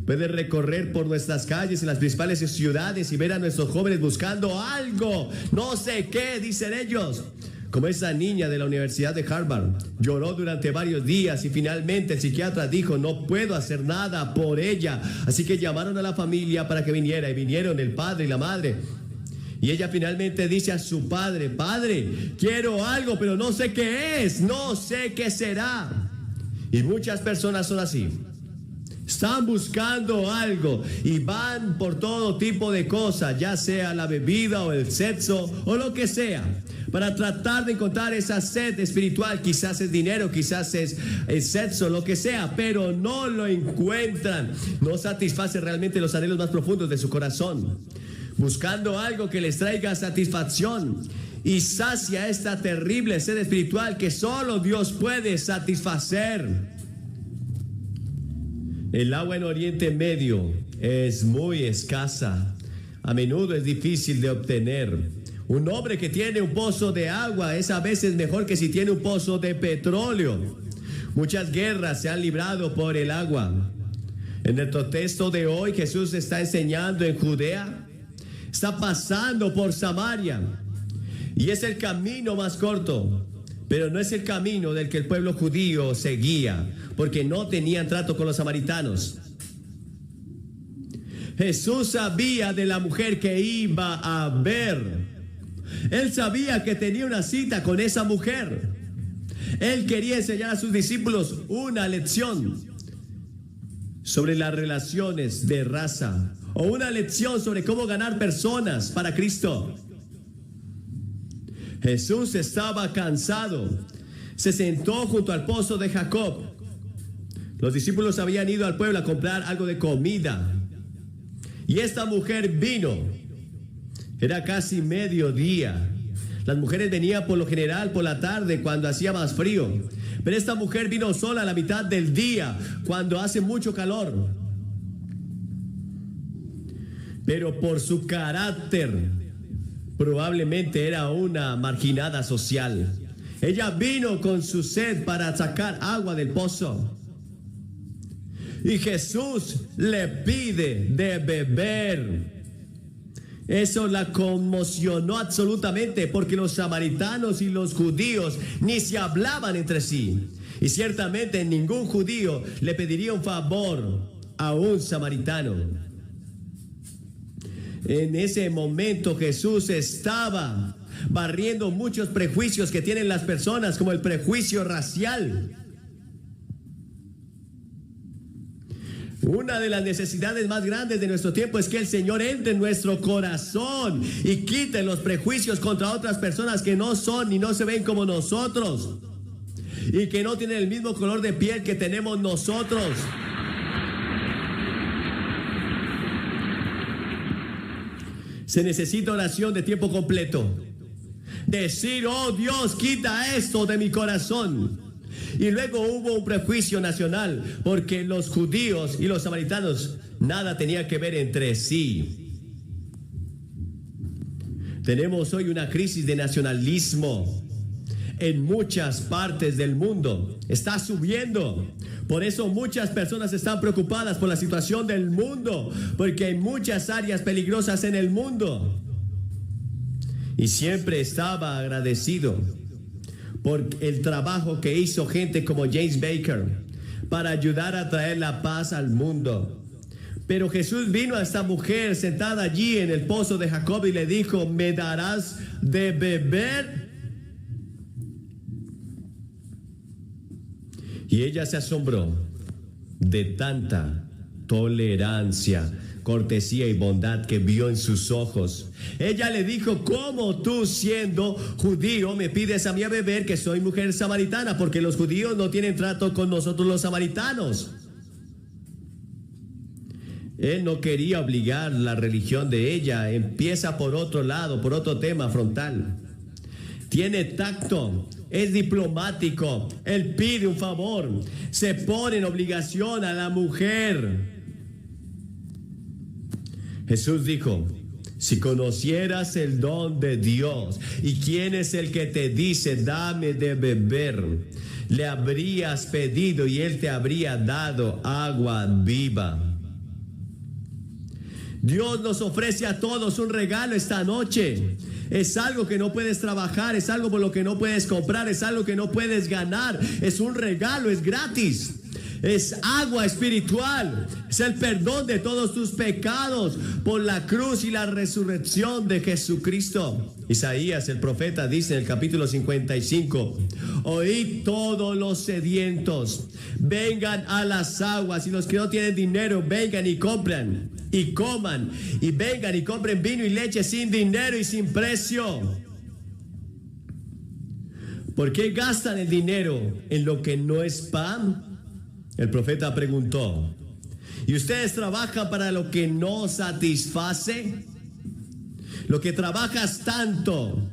Puede recorrer por nuestras calles en las principales ciudades y ver a nuestros jóvenes buscando algo, no sé qué, dicen ellos. Como esa niña de la Universidad de Harvard, lloró durante varios días y finalmente el psiquiatra dijo, no puedo hacer nada por ella. Así que llamaron a la familia para que viniera y vinieron el padre y la madre. Y ella finalmente dice a su padre, padre, quiero algo, pero no sé qué es, no sé qué será. Y muchas personas son así. Están buscando algo y van por todo tipo de cosas, ya sea la bebida o el sexo o lo que sea, para tratar de encontrar esa sed espiritual. Quizás es dinero, quizás es el sexo, lo que sea, pero no lo encuentran. No satisface realmente los anhelos más profundos de su corazón, buscando algo que les traiga satisfacción y sacia esta terrible sed espiritual que solo Dios puede satisfacer. El agua en Oriente Medio es muy escasa. A menudo es difícil de obtener. Un hombre que tiene un pozo de agua es a veces mejor que si tiene un pozo de petróleo. Muchas guerras se han librado por el agua. En el texto de hoy, Jesús está enseñando en Judea. Está pasando por Samaria. Y es el camino más corto. Pero no es el camino del que el pueblo judío seguía, porque no tenían trato con los samaritanos. Jesús sabía de la mujer que iba a ver. Él sabía que tenía una cita con esa mujer. Él quería enseñar a sus discípulos una lección sobre las relaciones de raza, o una lección sobre cómo ganar personas para Cristo. Jesús estaba cansado. Se sentó junto al pozo de Jacob. Los discípulos habían ido al pueblo a comprar algo de comida. Y esta mujer vino. Era casi mediodía. Las mujeres venían por lo general por la tarde cuando hacía más frío. Pero esta mujer vino sola a la mitad del día cuando hace mucho calor. Pero por su carácter, probablemente era una marginada social. Ella vino con su sed para sacar agua del pozo. Y Jesús le pide de beber. Eso la conmocionó absolutamente, porque los samaritanos y los judíos ni se hablaban entre sí. Y ciertamente ningún judío le pediría un favor a un samaritano. En ese momento Jesús estaba barriendo muchos prejuicios que tienen las personas, como el prejuicio racial. Una de las necesidades más grandes de nuestro tiempo es que el Señor entre en nuestro corazón y quite los prejuicios contra otras personas que no son ni no se ven como nosotros, y que no tienen el mismo color de piel que tenemos nosotros. Se necesita oración de tiempo completo. Decir: oh Dios, quita esto de mi corazón. Y luego hubo un prejuicio nacional, porque los judíos y los samaritanos nada tenían que ver entre sí. Tenemos hoy una crisis de nacionalismo en muchas partes del mundo. Está subiendo. Por eso muchas personas están preocupadas por la situación del mundo, porque hay muchas áreas peligrosas en el mundo. Y siempre estaba agradecido por el trabajo que hizo gente como James Baker para ayudar a traer la paz al mundo. Pero Jesús vino a esta mujer sentada allí en el pozo de Jacob y le dijo: ¿me darás de beber? Y ella se asombró de tanta tolerancia, cortesía y bondad que vio en sus ojos. Ella le dijo: ¿cómo tú, siendo judío, me pides a mí a beber, que soy mujer samaritana? Porque los judíos no tienen trato con nosotros los samaritanos. Él no quería obligar la religión de ella. Empieza por otro lado, por otro tema frontal. Tiene tacto, es diplomático. Él pide un favor, se pone en obligación a la mujer. Jesús dijo: si conocieras el don de Dios y quién es el que te dice dame de beber, le habrías pedido y él te habría dado agua viva. Dios nos ofrece a todos un regalo esta noche. Es algo que no puedes trabajar, es algo por lo que no puedes comprar, es algo que no puedes ganar. Es un regalo, es gratis. Es agua espiritual. Es el perdón de todos tus pecados por la cruz y la resurrección de Jesucristo. Isaías, el profeta, dice en el capítulo 55: oíd todos los sedientos, vengan a las aguas, y los que no tienen dinero, vengan y compran y coman, y vengan y compren vino y leche sin dinero y sin precio. ¿Por qué gastan el dinero en lo que no es pan? El profeta preguntó: ¿y ustedes trabajan para lo que no satisface? Lo que trabajas tanto,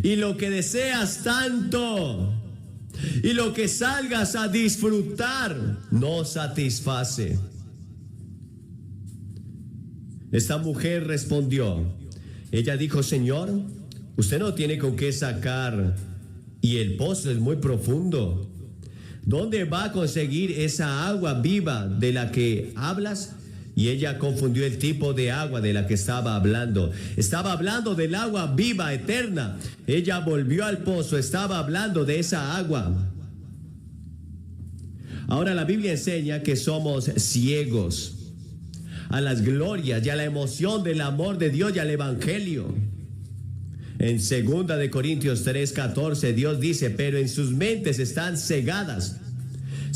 y lo que deseas tanto, y lo que salgas a disfrutar, no satisface. Esta mujer respondió. Ella dijo, Señor, usted no tiene con qué sacar y el pozo es muy profundo. ¿Dónde va a conseguir esa agua viva de la que hablas? Y ella confundió el tipo de agua de la que estaba hablando. Estaba hablando del agua viva, eterna. Ella volvió al pozo, estaba hablando de esa agua. Ahora la Biblia enseña que somos ciegos a las glorias y a la emoción del amor de Dios y al Evangelio. En 2 de Corintios 3:14 Dios dice, pero en sus mentes están cegadas.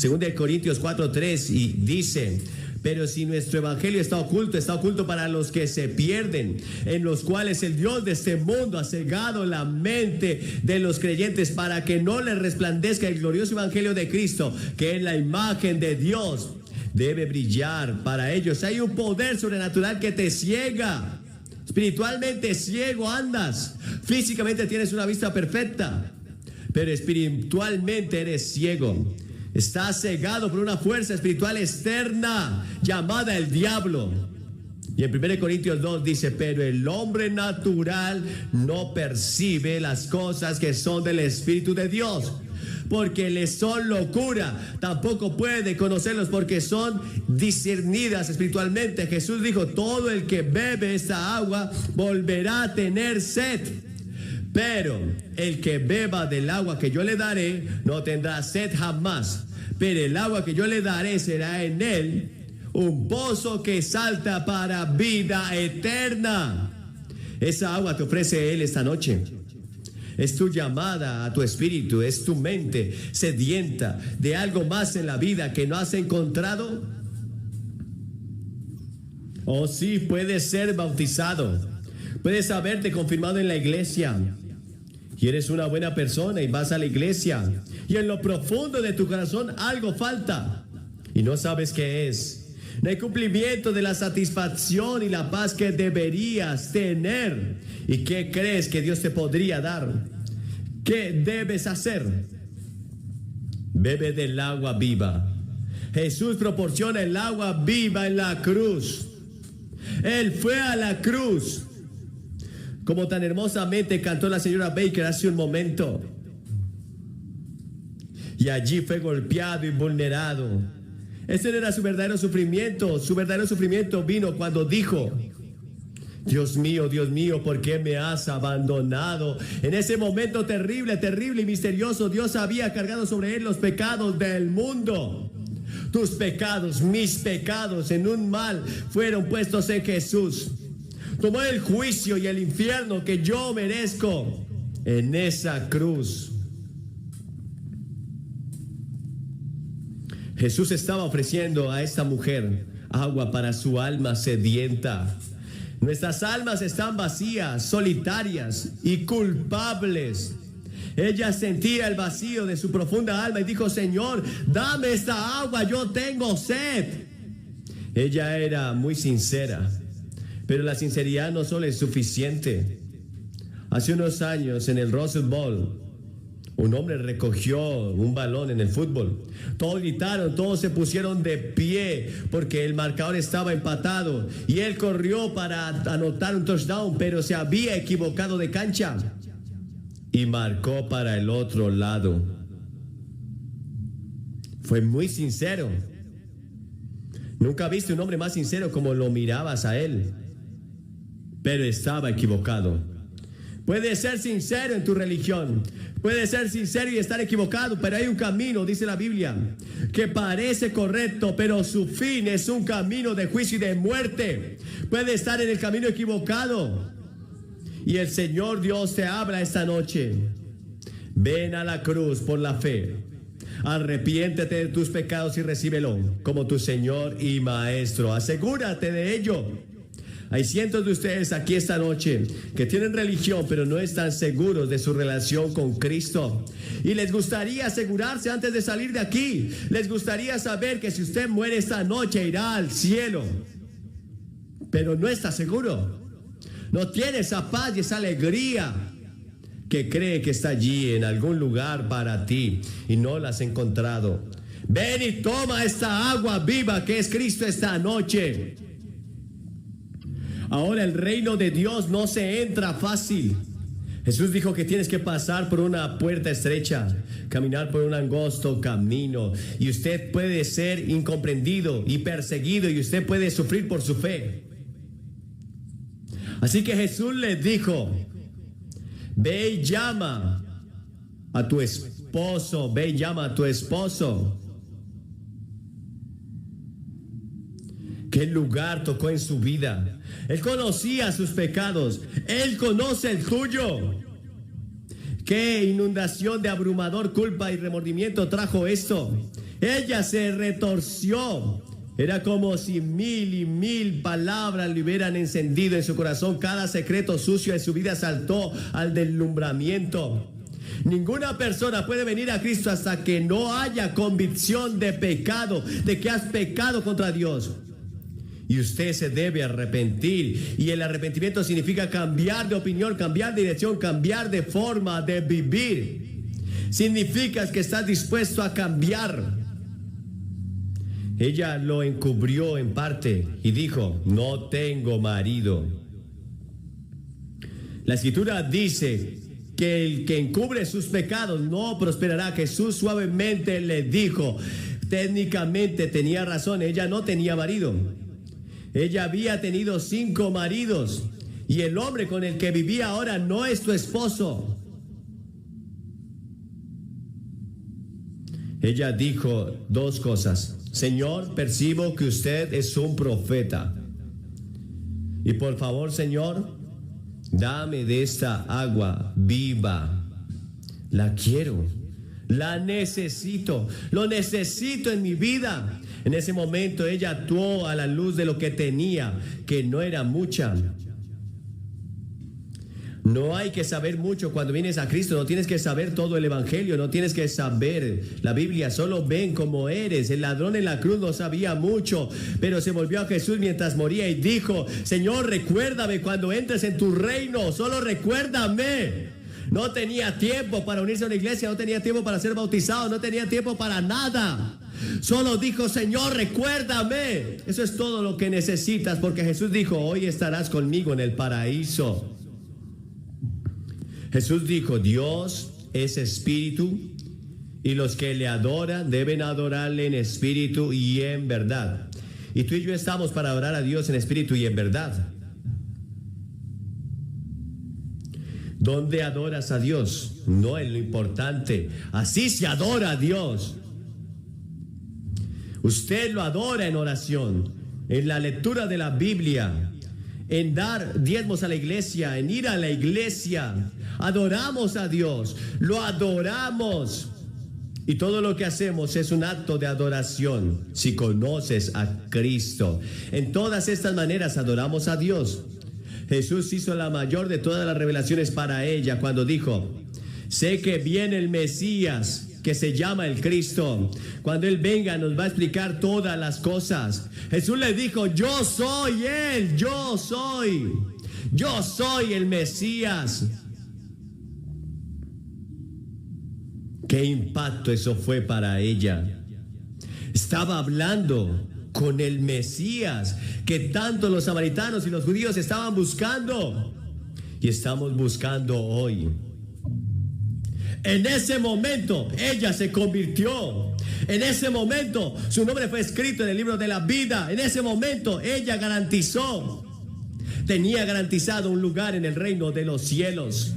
2 de Corintios 4:3 y dice, pero si nuestro evangelio está oculto para los que se pierden, en los cuales el Dios de este mundo ha cegado la mente de los creyentes para que no les resplandezca el glorioso evangelio de Cristo, que es la imagen de Dios. Debe brillar para ellos. Hay un poder sobrenatural que te ciega. Espiritualmente ciego andas. Físicamente tienes una vista perfecta, pero espiritualmente eres ciego. Estás cegado por una fuerza espiritual externa llamada el diablo. Y en 1 Corintios 2 dice, pero el hombre natural no percibe las cosas que son del Espíritu de Dios, porque les son locura. Tampoco puede conocerlos porque son discernidas espiritualmente. Jesús dijo, todo el que bebe esta agua volverá a tener sed. Pero el que beba del agua que yo le daré no tendrá sed jamás. Pero el agua que yo le daré será en él un pozo que salta para vida eterna. Esa agua te ofrece él esta noche. Es tu llamada a tu espíritu, es tu mente sedienta de algo más en la vida que no has encontrado. Oh sí, puedes ser bautizado, puedes haberte confirmado en la iglesia y eres una buena persona y vas a la iglesia y en lo profundo de tu corazón algo falta y no sabes qué es. No hay cumplimiento de la satisfacción y la paz que deberías tener. ¿Y qué crees que Dios te podría dar? ¿Qué debes hacer? Bebe del agua viva. Jesús proporciona el agua viva en la cruz. Él fue a la cruz, como tan hermosamente cantó la señora Baker hace un momento. Y allí fue golpeado y vulnerado. Ese no era su verdadero sufrimiento. Su verdadero sufrimiento vino cuando dijo, Dios mío, ¿por qué me has abandonado? En ese momento terrible, terrible y misterioso, Dios había cargado sobre él los pecados del mundo. Tus pecados, mis pecados, en un mal fueron puestos en Jesús. Tomó el juicio y el infierno que yo merezco en esa cruz. Jesús estaba ofreciendo a esta mujer agua para su alma sedienta. Nuestras almas están vacías, solitarias y culpables. Ella sentía el vacío de su profunda alma y dijo, Señor, dame esta agua, yo tengo sed. Ella era muy sincera, pero la sinceridad no solo es suficiente. Hace unos años en el Rose Bowl, un hombre recogió un balón en el fútbol. Todos gritaron, todos se pusieron de pie porque el marcador estaba empatado y él corrió para anotar un touchdown, pero se había equivocado de cancha y marcó para el otro lado. Fue muy sincero. Nunca viste un hombre más sincero como lo mirabas a él, pero estaba equivocado. Puedes ser sincero en tu religión, puedes ser sincero y estar equivocado, pero hay un camino, dice la Biblia, que parece correcto, pero su fin es un camino de juicio y de muerte. Puedes estar en el camino equivocado y el Señor Dios te habla esta noche. Ven a la cruz por la fe, arrepiéntete de tus pecados y recíbelo como tu Señor y Maestro. Asegúrate de ello. Hay cientos de ustedes aquí esta noche que tienen religión pero no están seguros de su relación con Cristo. Y les gustaría asegurarse antes de salir de aquí. Les gustaría saber que si usted muere esta noche irá al cielo. Pero no está seguro. No tiene esa paz y esa alegría que cree que está allí en algún lugar para ti y no la has encontrado. Ven y toma esta agua viva que es Cristo esta noche. Ahora el reino de Dios no se entra fácil. Jesús dijo que tienes que pasar por una puerta estrecha, caminar por un angosto camino, y usted puede ser incomprendido y perseguido, y usted puede sufrir por su fe. Así que Jesús le dijo: ve y llama a tu esposo, ve y llama a tu esposo. ¿Qué lugar tocó en su vida? Él conocía sus pecados. Él conoce el tuyo. ¿Qué inundación de abrumador culpa y remordimiento trajo esto? Ella se retorció. Era como si 1000 y 1000 palabras le hubieran encendido en su corazón. Cada secreto sucio de su vida saltó al deslumbramiento. Ninguna persona puede venir a Cristo hasta que no haya convicción de pecado, de que has pecado contra Dios. Y usted se debe arrepentir. Y el arrepentimiento significa cambiar de opinión, cambiar de dirección, cambiar de forma de vivir. Significa que estás dispuesto a cambiar. Ella lo encubrió en parte y dijo: no tengo marido. La escritura dice que el que encubre sus pecados no prosperará. Jesús suavemente le dijo, técnicamente tenía razón, ella no tenía marido. Ella había tenido 5 maridos y el hombre con el que vivía ahora no es tu esposo. Ella dijo 2 cosas. Señor, percibo que usted es un profeta. Y por favor, Señor, dame de esta agua viva. La quiero, la necesito, lo necesito en mi vida. En ese momento ella actuó a la luz de lo que tenía, que no era mucha. No hay que saber mucho cuando vienes a Cristo. No tienes que saber todo el evangelio, no tienes que saber la Biblia. Solo ven cómo eres. El ladrón en la cruz no sabía mucho, pero se volvió a Jesús mientras moría y dijo: Señor, recuérdame cuando entres en tu reino. Solo recuérdame. No tenía tiempo para unirse a una iglesia, no tenía tiempo para ser bautizado, no tenía tiempo para nada. Solo dijo: Señor, recuérdame. Eso es todo lo que necesitas, porque Jesús dijo: hoy estarás conmigo en el paraíso. Jesús dijo: Dios es espíritu y los que le adoran deben adorarle en espíritu y en verdad. Y tú y yo estamos para adorar a Dios en espíritu y en verdad. ¿Dónde adoras a Dios? No es lo importante. Así se adora a Dios. Usted lo adora en oración, en la lectura de la Biblia, en dar diezmos a la iglesia, en ir a la iglesia. Adoramos a Dios, lo adoramos. Y todo lo que hacemos es un acto de adoración. Si conoces a Cristo, en todas estas maneras adoramos a Dios. Jesús hizo la mayor de todas las revelaciones para ella cuando dijo: sé que viene el Mesías, que se llama el Cristo. Cuando Él venga nos va a explicar todas las cosas. Jesús le dijo: yo soy Él, yo soy el Mesías. ¿Qué impacto eso fue para ella? Estaba hablando con el Mesías que tanto los samaritanos y los judíos estaban buscando y estamos buscando hoy. En ese momento ella se convirtió. En ese momento su nombre fue escrito en el libro de la vida. En ese momento ella tenía garantizado un lugar en el reino de los cielos.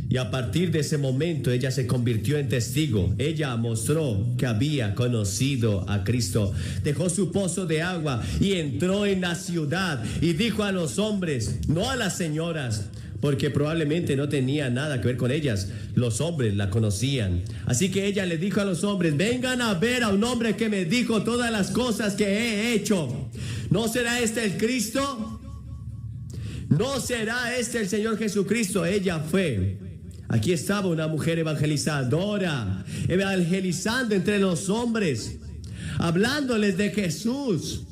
Y a partir de ese momento ella se convirtió en testigo. Ella mostró que había conocido a Cristo. Dejó su pozo de agua y entró en la ciudad y dijo a los hombres, no a las señoras, porque probablemente no tenía nada que ver con ellas. Los hombres la conocían. Así que ella le dijo a los hombres: vengan a ver a un hombre que me dijo todas las cosas que he hecho. ¿No será este el Cristo? ¿No será este el Señor Jesucristo? Ella fue. Aquí estaba una mujer evangelizadora, evangelizando entre los hombres, hablándoles de Jesús.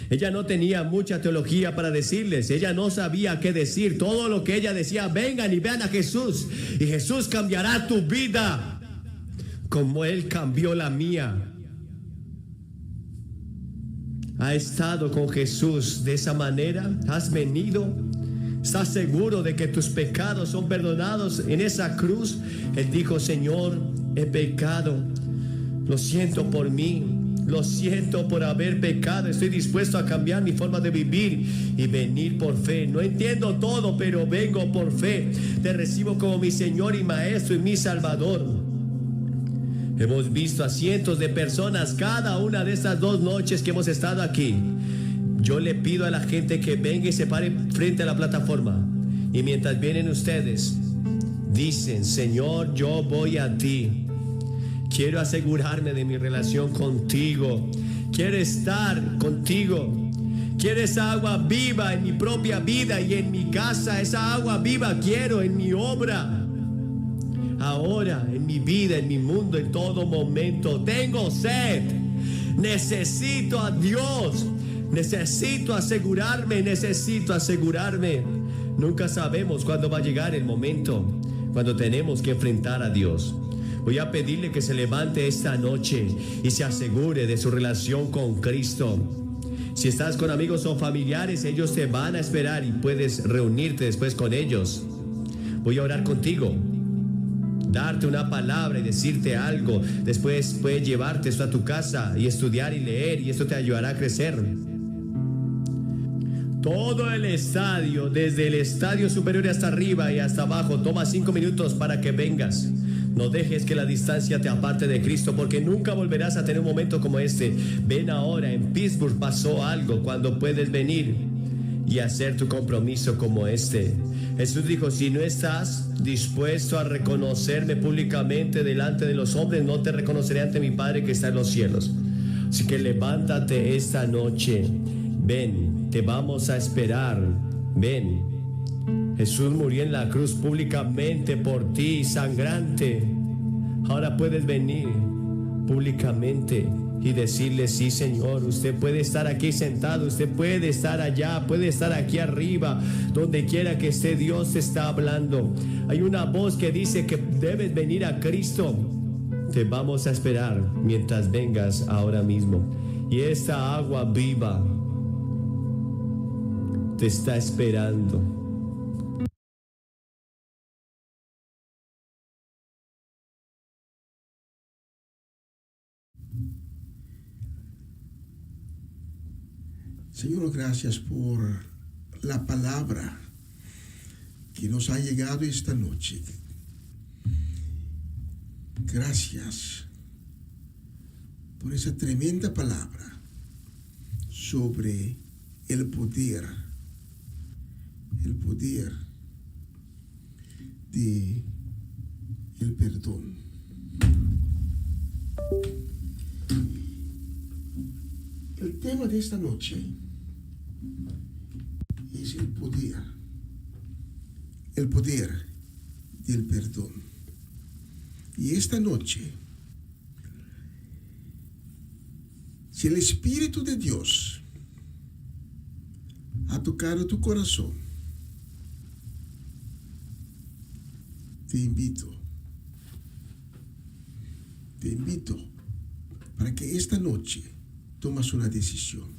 Ella no tenía mucha teología para decirles. Ella no sabía qué decir. Todo lo que ella decía: vengan y vean a Jesús, y Jesús cambiará tu vida como Él cambió la mía. ¿Ha estado con Jesús de esa manera? ¿Has venido? ¿Estás seguro de que tus pecados son perdonados en esa cruz? Él dijo: Señor, he pecado. Lo siento por mí. Lo siento por haber pecado. Estoy dispuesto a cambiar mi forma de vivir y venir por fe. No entiendo todo, pero vengo por fe. Te recibo como mi Señor y Maestro y mi Salvador. Hemos visto a cientos de personas cada una de estas 2 noches que hemos estado aquí. Yo le pido a la gente que venga y se pare frente a la plataforma. Y mientras vienen ustedes, dicen: Señor, yo voy a ti. Quiero asegurarme de mi relación contigo. Quiero estar contigo. Quiero esa agua viva en mi propia vida y en mi casa. Esa agua viva quiero en mi obra. Ahora, en mi vida, en mi mundo, en todo momento. Tengo sed. Necesito a Dios. Necesito asegurarme. Nunca sabemos cuándo va a llegar el momento cuando tenemos que enfrentar a Dios. Voy a pedirle que se levante esta noche y se asegure de su relación con Cristo. Si estás con amigos o familiares, ellos te van a esperar y puedes reunirte después con ellos. Voy a orar contigo, darte una palabra y decirte algo. Después puedes llevarte esto a tu casa y estudiar y leer, y esto te ayudará a crecer. Todo el estadio, desde el estadio superior hasta arriba y hasta abajo, toma 5 minutos para que vengas. No dejes que la distancia te aparte de Cristo, porque nunca volverás a tener un momento como este. Ven ahora. En Pittsburgh pasó algo cuando puedes venir y hacer tu compromiso como este. Jesús dijo: si no estás dispuesto a reconocerme públicamente delante de los hombres, no te reconoceré ante mi Padre que está en los cielos. Así que levántate esta noche. Ven, te vamos a esperar. Ven. Jesús murió en la cruz públicamente por ti, sangrante. Ahora puedes venir públicamente y decirle: sí, Señor, usted puede estar aquí sentado, usted puede estar allá, puede estar aquí arriba, donde quiera que esté. Dios te está hablando. Hay una voz que dice que debes venir a Cristo. Te vamos a esperar mientras vengas ahora mismo. Y esta agua viva te está esperando. Señor, gracias por la palabra que nos ha llegado esta noche. Gracias por esa tremenda palabra sobre el poder de el perdón. El tema de esta noche es el poder del perdón. Y esta noche, si el Espíritu de Dios ha tocado tu corazón, te invito para que esta noche tomas una decisión.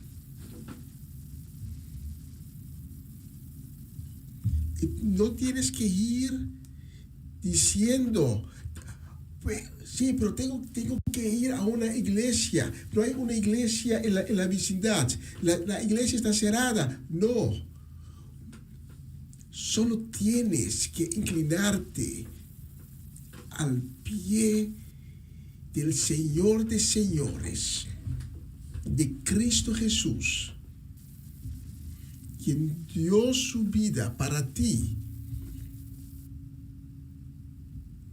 Y no tienes que ir diciendo: pues, sí, pero tengo que ir a una iglesia. No hay una iglesia en la vecindad. La iglesia está cerrada. No. Solo tienes que inclinarte al pie del Señor de señores, de Cristo Jesús, quien dio su vida para ti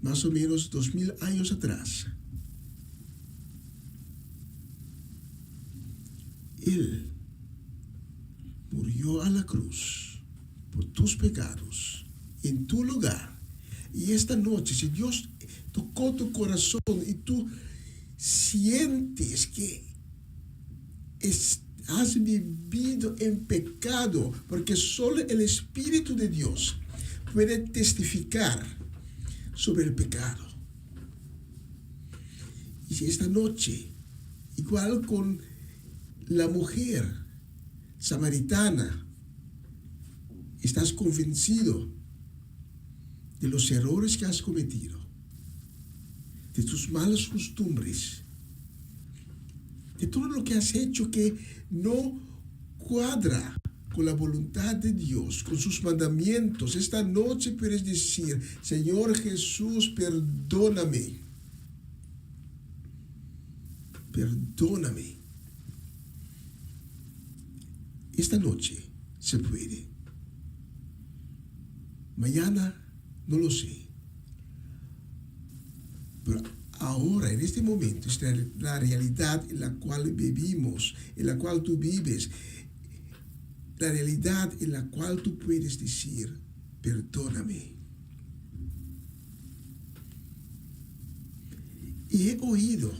más o menos 2000 años atrás. Él murió a la cruz por tus pecados en tu lugar. Y esta noche, si Dios tocó tu corazón y tú sientes que has vivido en pecado, porque solo el Espíritu de Dios puede testificar sobre el pecado. Y si esta noche, igual con la mujer samaritana, estás convencido de los errores que has cometido, de tus malas costumbres, de todo lo que has hecho que no cuadra con la voluntad de Dios, con sus mandamientos. Esta noche puedes decir: Señor Jesús, perdóname. Perdóname. Esta noche se puede. Mañana no lo sé. Pero ahora, en este momento, esta es la realidad en la cual vivimos, en la cual tú vives. La realidad en la cual tú puedes decir: perdóname. Y he oído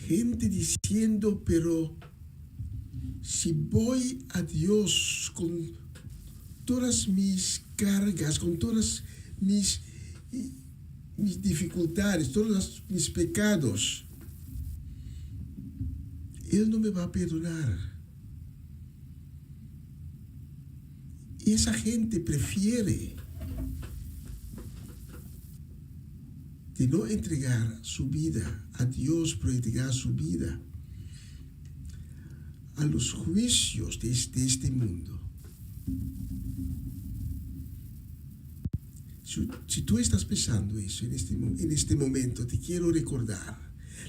gente diciendo: pero si voy a Dios con todas mis cargas, con todas mis dificultades, todos mis pecados, Él no me va a perdonar. Y esa gente prefiere de no entregar su vida a Dios, pero entregar su vida a los juicios de este mundo. Si tú estás pensando eso en este momento, te quiero recordar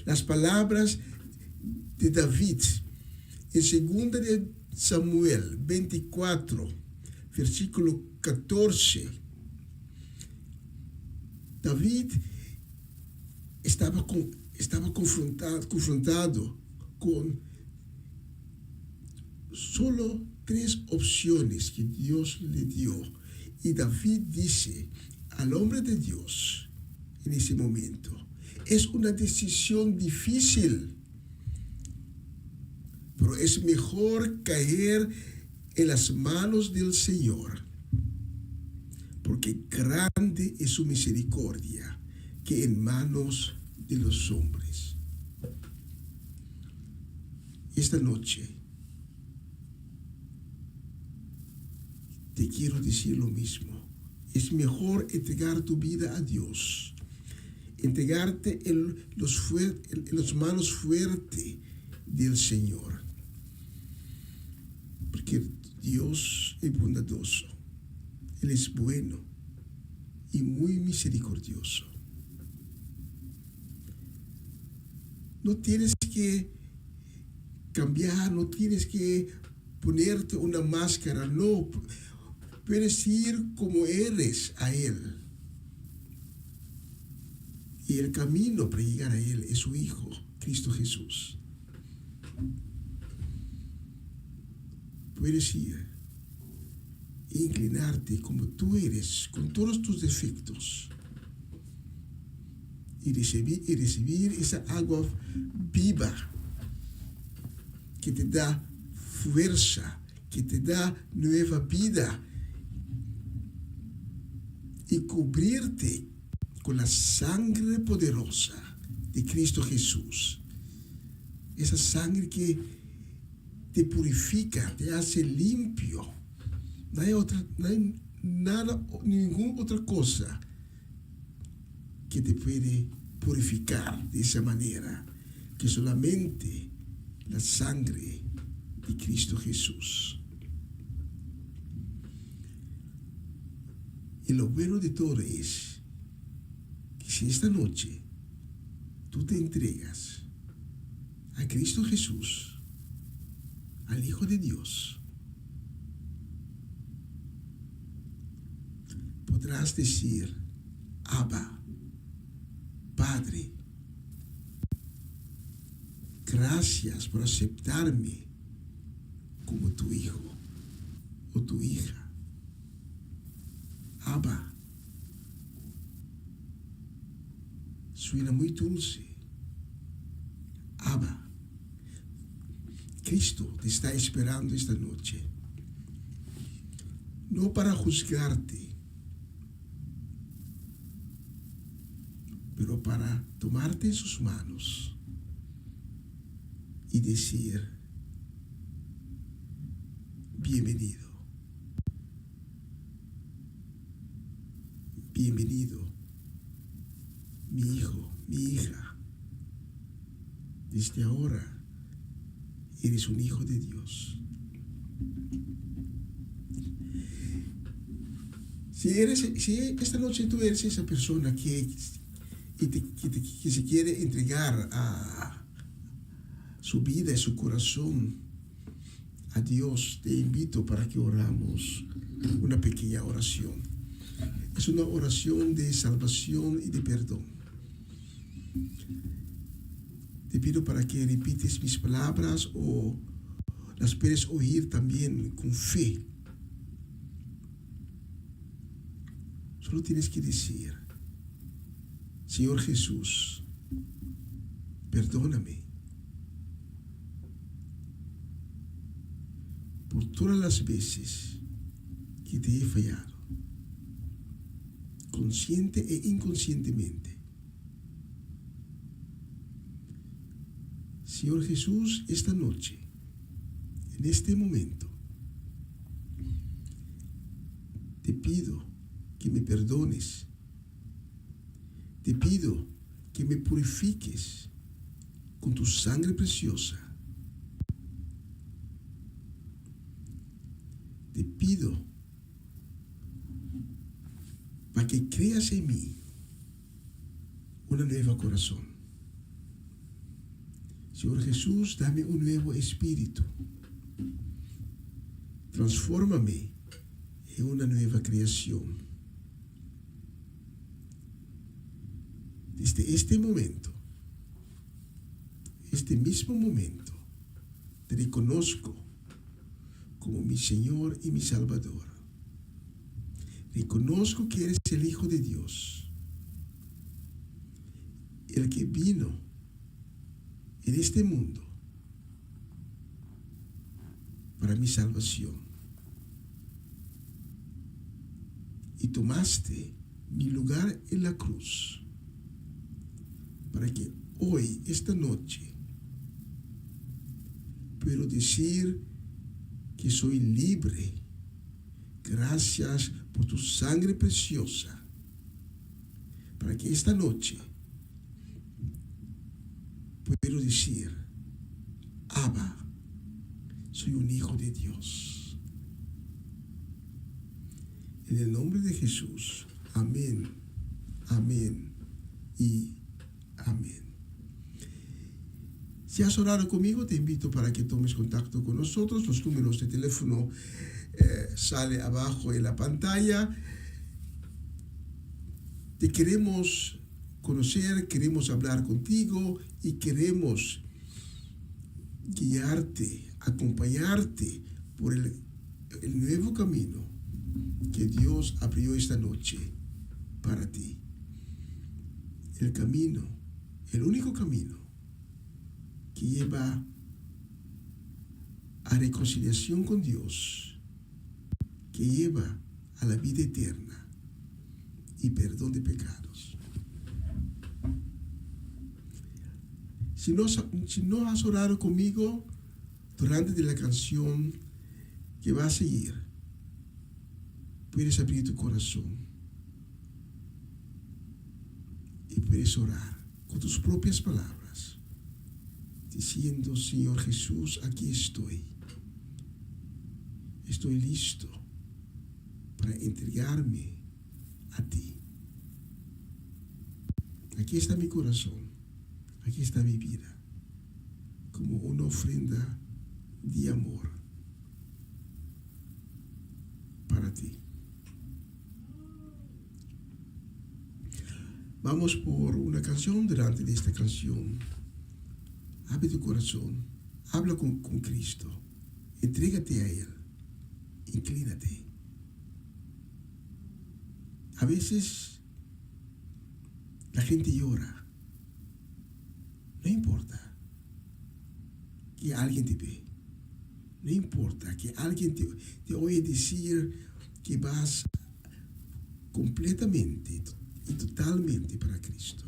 las palabras de David en 2 de Samuel 24, versículo 14. David estaba confrontado con solo 3 opciones que Dios le dio. Y David dice al hombre de Dios en ese momento: es una decisión difícil, pero es mejor caer en las manos del Señor, porque grande es su misericordia, que en manos de los hombres. Esta noche te quiero decir lo mismo. Es mejor entregar tu vida a Dios, entregarte en las manos fuertes del Señor, porque Dios es bondadoso, Él es bueno y muy misericordioso. No tienes que cambiar, no tienes que ponerte una máscara, no. Puedes ir como eres a Él. Y el camino para llegar a Él es su Hijo, Cristo Jesús. Puedes ir e inclinarte como tú eres, con todos tus defectos, y recibir esa agua viva que te da fuerza, que te da nueva vida, y cubrirte con la sangre poderosa de Cristo Jesús. Esa sangre que te purifica, te hace limpio. No hay nada, ninguna otra cosa que te puede purificar de esa manera que solamente la sangre de Cristo Jesús. Y lo bueno de todo es que si esta noche tú te entregas a Cristo Jesús, al Hijo de Dios, podrás decir: Abba, Padre, gracias por aceptarme como tu hijo o tu hija. Abba suena muy dulce. Abba, Cristo te está esperando esta noche, no para juzgarte, pero para tomarte en sus manos y decir, bienvenido, bienvenido, mi hijo, mi hija. Desde ahora eres un hijo de Dios. Si esta noche tú eres esa persona que se quiere entregar a su vida y su corazón a Dios, te invito para que oramos una pequeña oración. Es una oración de salvación y de perdón. Te pido para que repites mis palabras o las puedes oír también con fe. Solo tienes que decir, Señor Jesús, perdóname por todas las veces que te he fallado, consciente e inconscientemente. Señor Jesús, esta noche, en este momento, te pido que me perdones. Te pido que me purifiques con tu sangre preciosa. Te pido para que creas en mí un nuevo corazón. Señor Jesús, dame un nuevo espíritu. Transfórmame en una nueva creación. Desde este momento, este mismo momento, te reconozco como mi Señor y mi Salvador. Reconozco que eres el Hijo de Dios, el que vino en este mundo para mi salvación. Y tomaste mi lugar en la cruz para que hoy, esta noche, puedo decir que soy libre gracias por tu sangre preciosa, para que esta noche puedo decir, Abba, soy un hijo de Dios. En el nombre de Jesús, amén, amén y amén. Si has orado conmigo, te invito para que tomes contacto con nosotros. Los números de teléfono salen abajo en la pantalla. Te queremos conocer, queremos hablar contigo y queremos guiarte, acompañarte por el nuevo camino que Dios abrió esta noche para ti. El camino, el único camino que lleva a reconciliación con Dios, que lleva a la vida eterna y perdón de pecados. Si no has orado conmigo durante la canción que va a seguir, puedes abrir tu corazón y puedes orar con tus propias palabras, diciendo, Señor Jesús, aquí estoy. Estoy listo para entregarme a ti. Aquí está mi corazón, aquí está mi vida, como una ofrenda de amor para ti. Vamos por una canción. Delante de esta canción, abre tu corazón, habla con Cristo, entrégate a Él, inclínate. A veces la gente llora, no importa que alguien te ve, no importa que alguien te oye decir que vas completamente y totalmente para Cristo.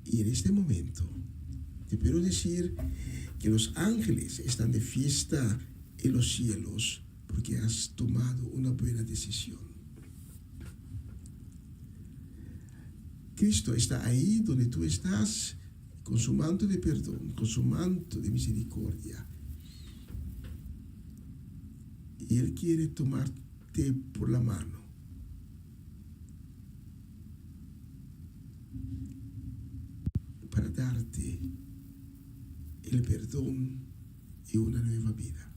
Y en este momento te quiero decir que los ángeles están de fiesta en los cielos porque has tomado una buena decisión. Cristo está ahí donde tú estás, con su manto de perdón, con su manto de misericordia. Y Él quiere tomarte por la mano. Para darte el perdón y una nueva vida.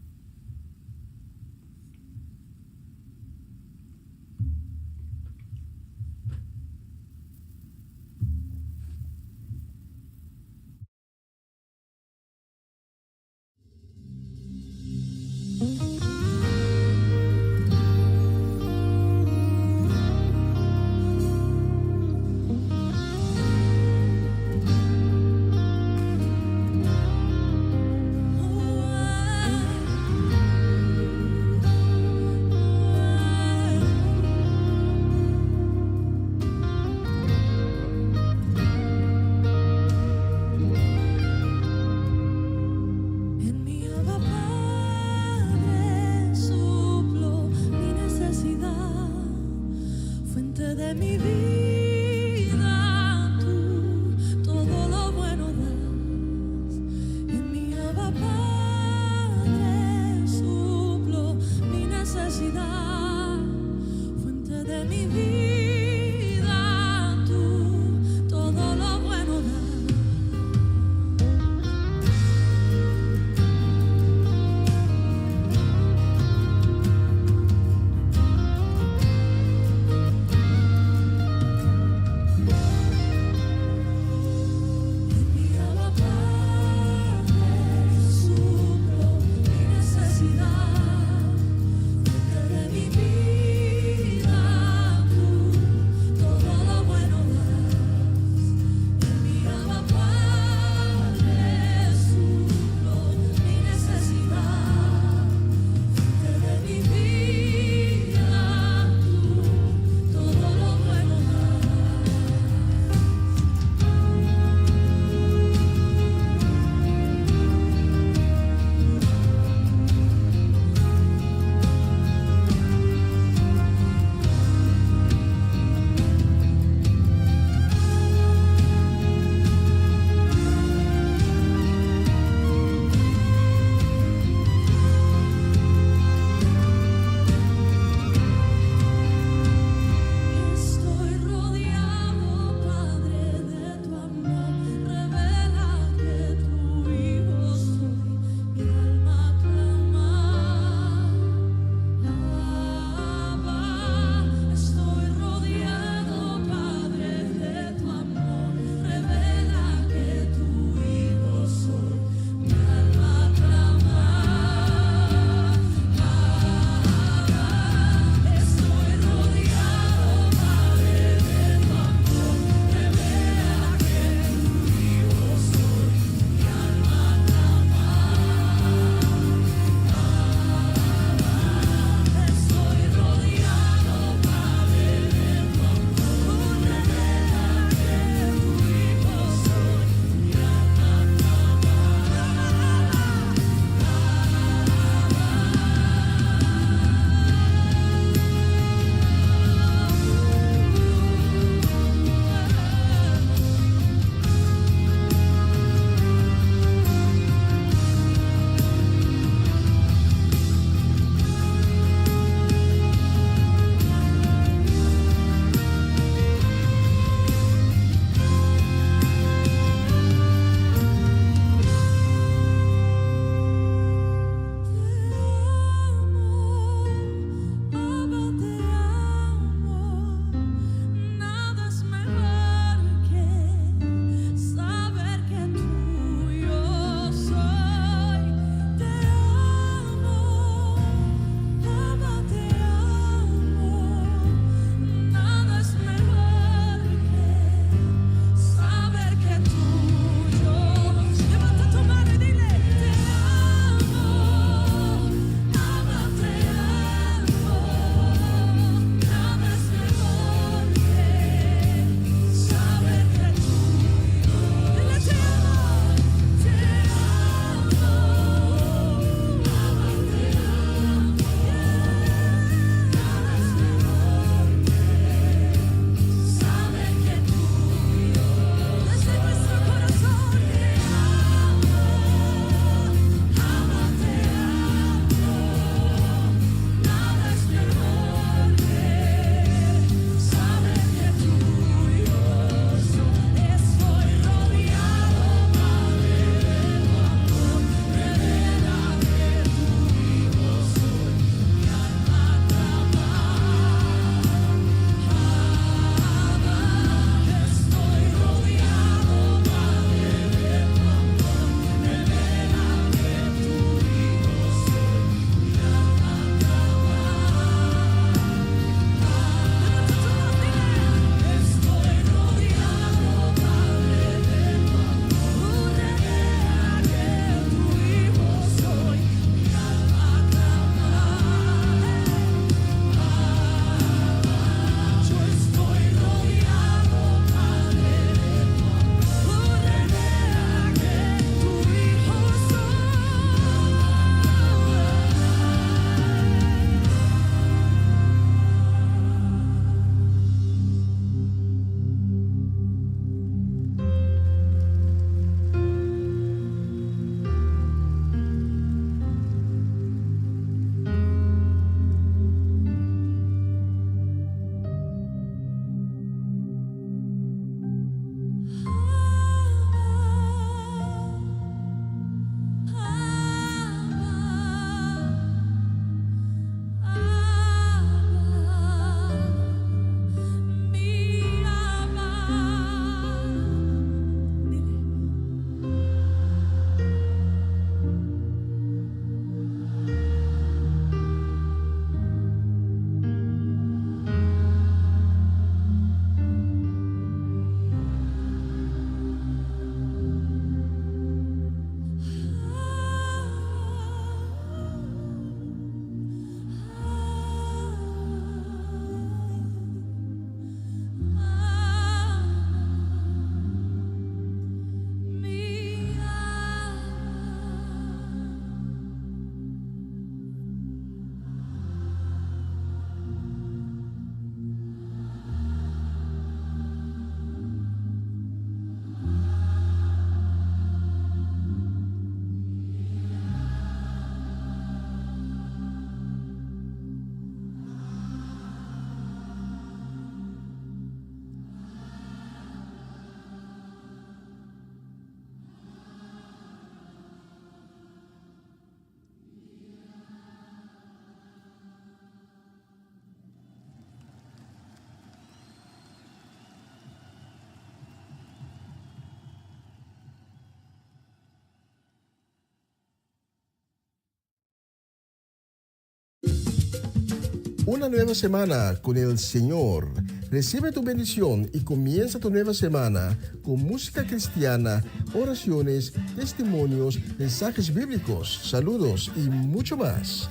Una nueva semana con el Señor. Recibe tu bendición y comienza tu nueva semana con música cristiana, oraciones, testimonios, mensajes bíblicos, saludos y mucho más.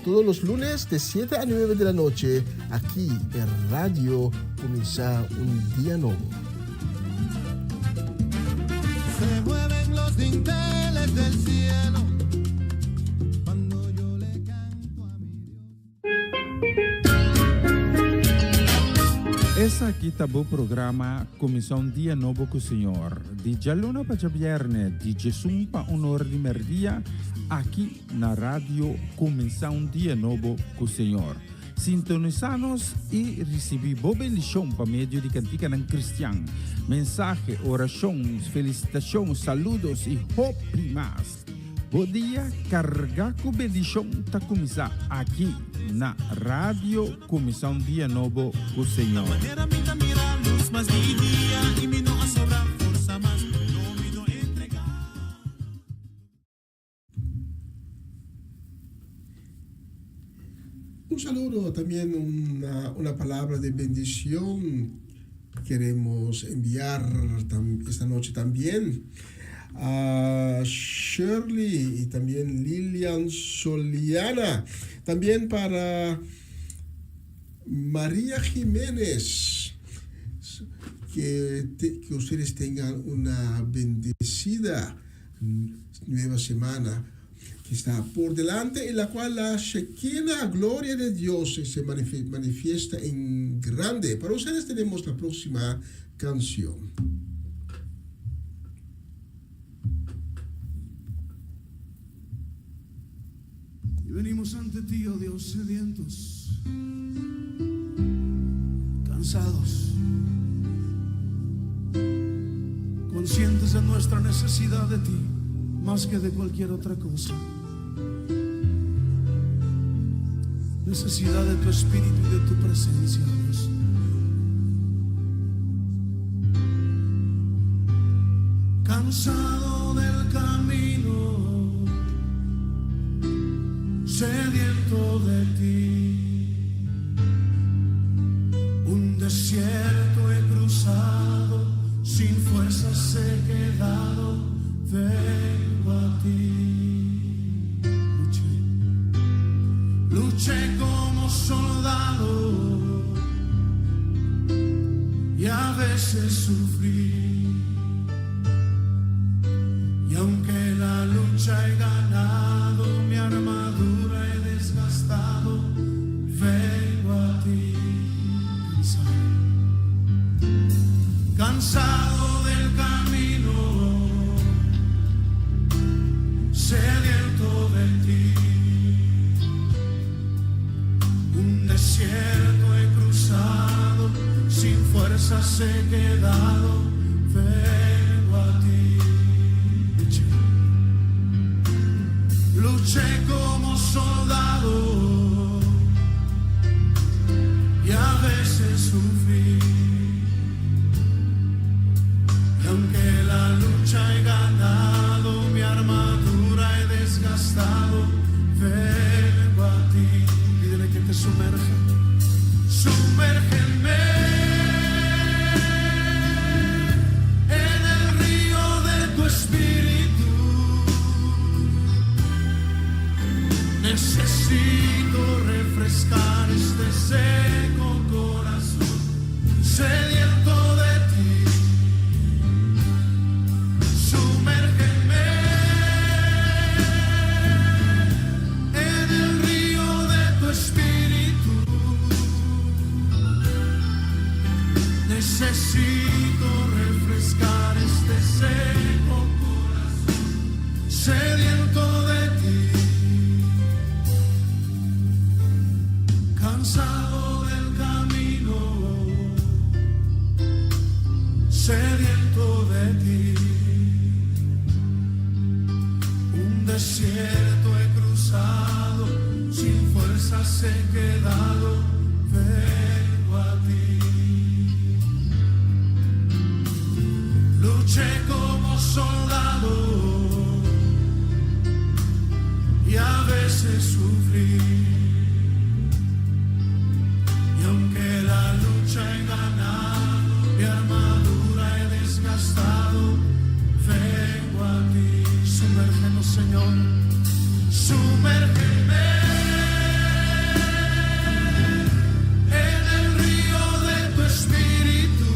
Todos los lunes de 7 a 9 de la noche, aquí en Radio Comienza un Día Nuevo. Se mueven los dinteles del cielo cuando yo le canto a mi Dios. Essa aqui tá o programa Comissão Dia Novo com o Senhor. De Jaluna para Viernes, de Jesus para Honor de Merdia, aqui na rádio Comissão Dia Novo com o Senhor. Sintonizanos e recebi boa bendição para meio de cantica ng Cristian. Mensagem, orações, felicitações, saludos e hope mais. Bom dia, carga com bendição tá começar aqui na rádio Comissão Dia Novo com o Senhor. Un saludo, también una palabra de bendición queremos enviar esta noche también a Shirley y también Lilian Soliana, también para María Jiménez, que ustedes tengan una bendecida nueva semana que está por delante, en la cual la Shekinah, gloria de Dios, se manifiesta en grande. Para ustedes tenemos la próxima canción. Y venimos ante ti, oh Dios, sedientos, cansados, conscientes de nuestra necesidad de ti, más que de cualquier otra cosa. Necesidad de tu espíritu y de tu presencia, Dios. Cansado del camino, sediento de ti, un desierto he cruzado, sin fuerzas he quedado, vengo a ti. Luché como soldado y a veces sufrí, y aunque la lucha he ganado, mi armadura he desgastado, vengo a ti. Cansado del camino, sediento de ti, un desierto he cruzado, sin fuerzas he quedado, vengo a ti. Luché como soldado y a veces sufrí, y aunque la lucha he ganado, mi armadura he desgastado, vengo a ti. Pídele que te sumerja, sumérgeme en el río de tu espíritu. Necesito refrescar este seco corazón, sediento de ti. Sumérgeme en el río de tu espíritu. Necesito refrescar este seco corazón, sediento de ti. Cansado del camino, sediento de ti, un desierto he cruzado, sin fuerzas he quedado, vengo a ti. Luché como soldado y a veces sufrí, Señor. Sumérgeme en el río de tu espíritu.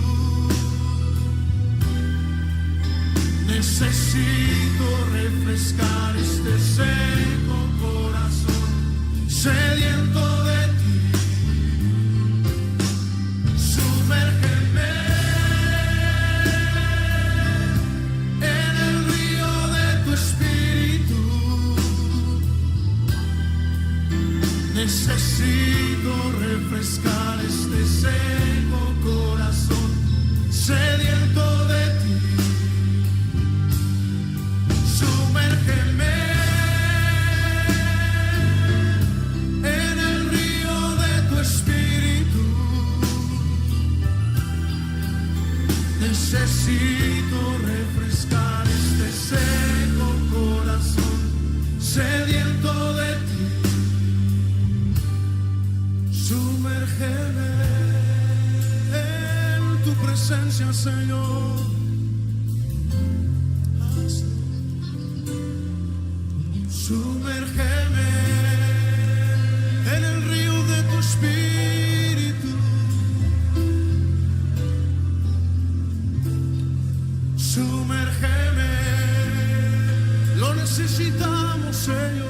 Necesito refrescar este seco corazón sediento de ti. Sumérgeme en el río de tu espíritu. Necesito refrescar este seco corazón sediento de ti. Sumérgeme en el río de tu espíritu. Necesito refrescar este seco corazón sediento de ti. Sumérgeme en tu presencia, Señor. Sumérgeme en el río de tu espíritu. Sumérgeme, lo necesitamos, Señor.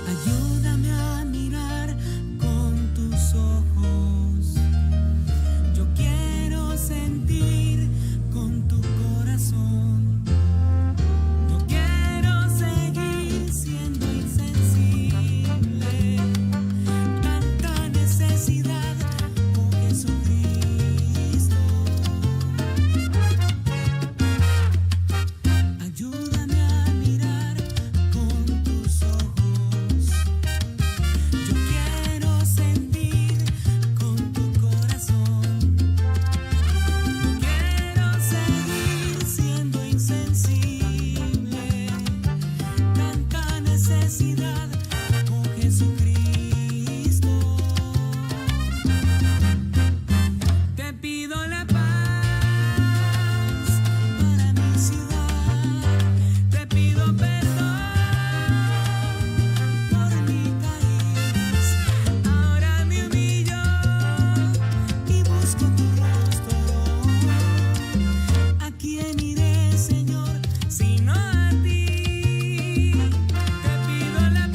Ayúdame a mirar con tus ojos. Yo quiero sentir con tu corazón. No quiero seguir siendo insensible. Tanta necesidad con Jesucristo. Ayúdame a mirar con tus ojos. Yo quiero sentir con tu corazón. No quiero seguir siendo insensible. Tanta necesidad con Jesucristo. Te pido la paz para mi ciudad. Te pido perdón por mi país. Ahora me humillo y busco tu rostro. ¿A quién iré, Señor, sino a ti? Te pido la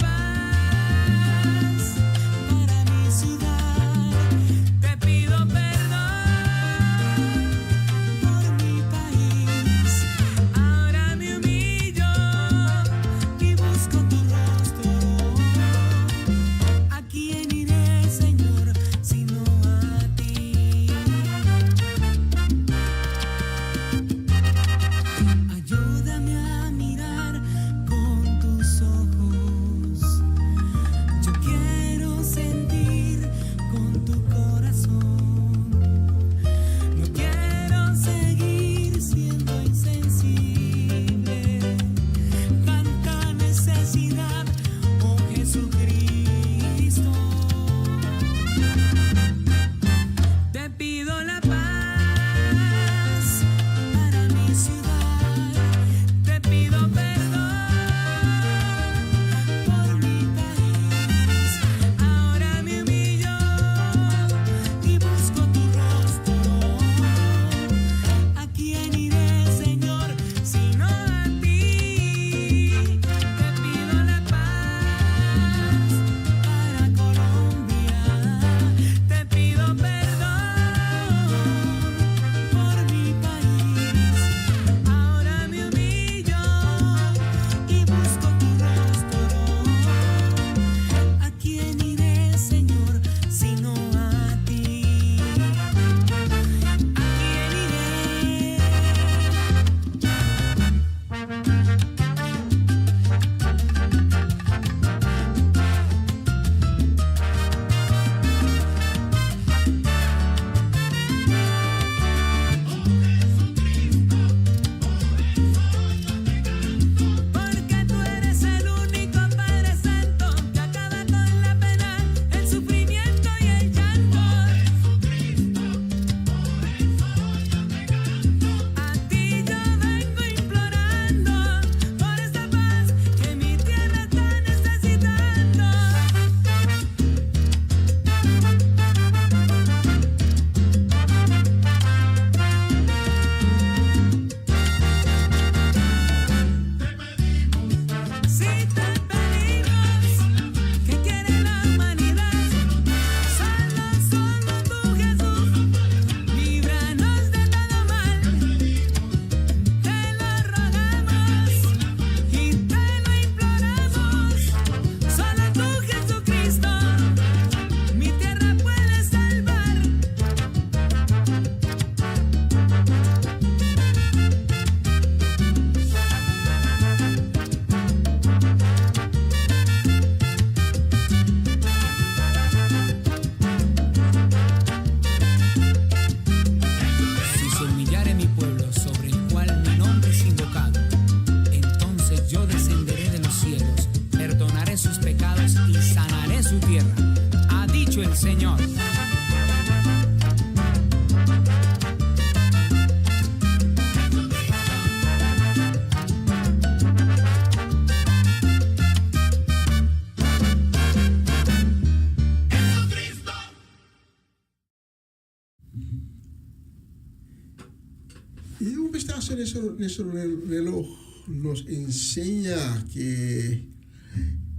estás en nuestro reloj nos enseña que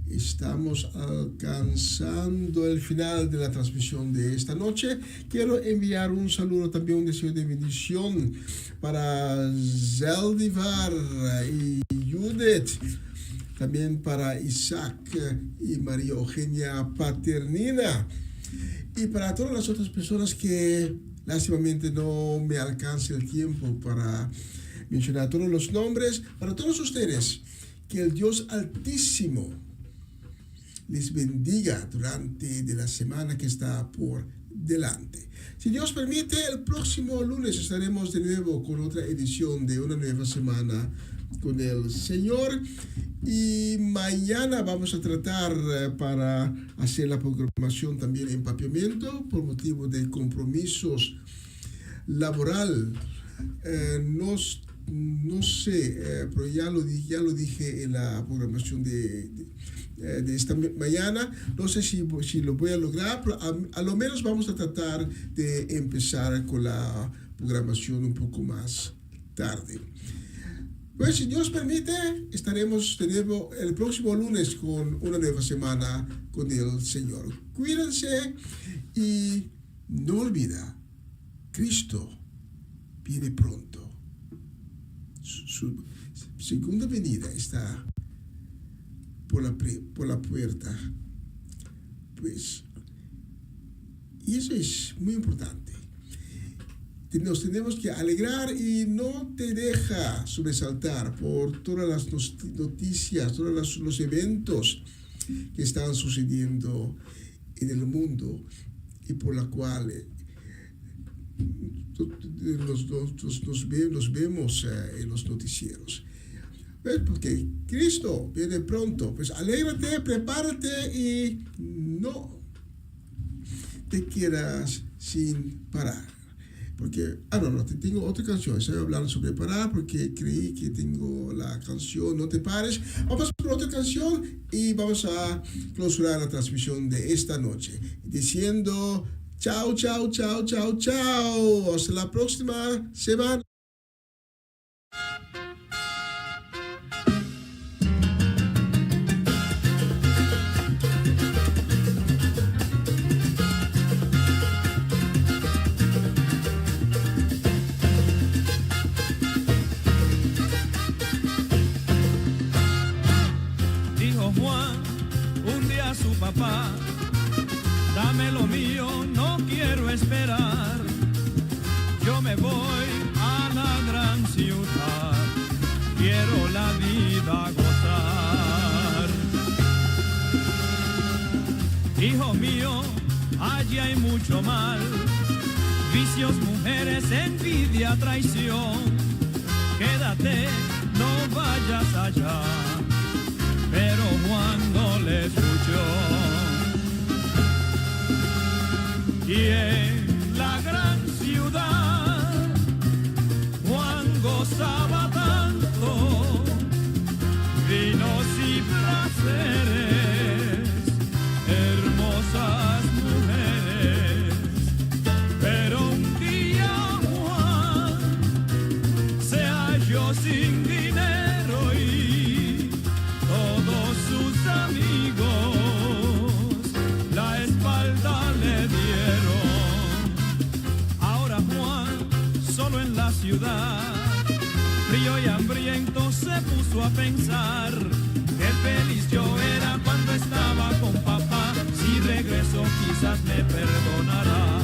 estamos alcanzando el final de la transmisión de esta noche. Quiero enviar un saludo, también un deseo de bendición para Zeldivar y Judith, también para Isaac y María Eugenia Paternina, y para todas las otras personas que lástimamente no me alcanza el tiempo para mencionar todos los nombres. Para todos ustedes, que el Dios Altísimo les bendiga durante de la semana que está por delante. Si Dios permite, el próximo lunes estaremos de nuevo con otra edición de Una Nueva Semana con el Señor, y mañana vamos a tratar para hacer la programación también en papiamento por motivo de compromisos laboral. No sé, pero ya lo dije en la programación de esta mañana. No sé si lo voy a lograr, pero a lo menos vamos a tratar de empezar con la programación un poco más tarde. Pues si Dios permite, estaremos teniendo el próximo lunes con Una Nueva Semana con el Señor. Cuídense y no olvida, Cristo viene pronto. Su segunda venida está por la puerta. Pues, y eso es muy importante. Nos tenemos que alegrar, y no te deja sobresaltar por todas las noticias, todos los eventos que están sucediendo en el mundo y por la cual nos vemos en los noticieros. ¿Ves? Porque Cristo viene pronto. Pues alégrate, prepárate y no te quedas sin parar. Porque, tengo otra canción. Estoy hablando sobre parar porque creí que tengo la canción No te pares. Vamos por otra canción y vamos a clausurar la transmisión de esta noche diciendo chao, chao, chao, chao, chao. Hasta la próxima semana. Papá, dame lo mío, no quiero esperar. Yo me voy a la gran ciudad, quiero la vida gozar. Hijo mío, allí hay mucho mal, vicios, mujeres, envidia, traición. Quédate, no vayas allá. Pero Juan no le escuchó. Y en la gran ciudad Juan gozaba tanto, vinos y placeres, hermosas mujeres. Pero un día Juan se halló sin dinero y todos sus amigos la espalda le dieron. Ahora Juan, solo en la ciudad, frío y hambriento, se puso a pensar qué feliz yo era cuando estaba con papá. Si regreso quizás me perdonará.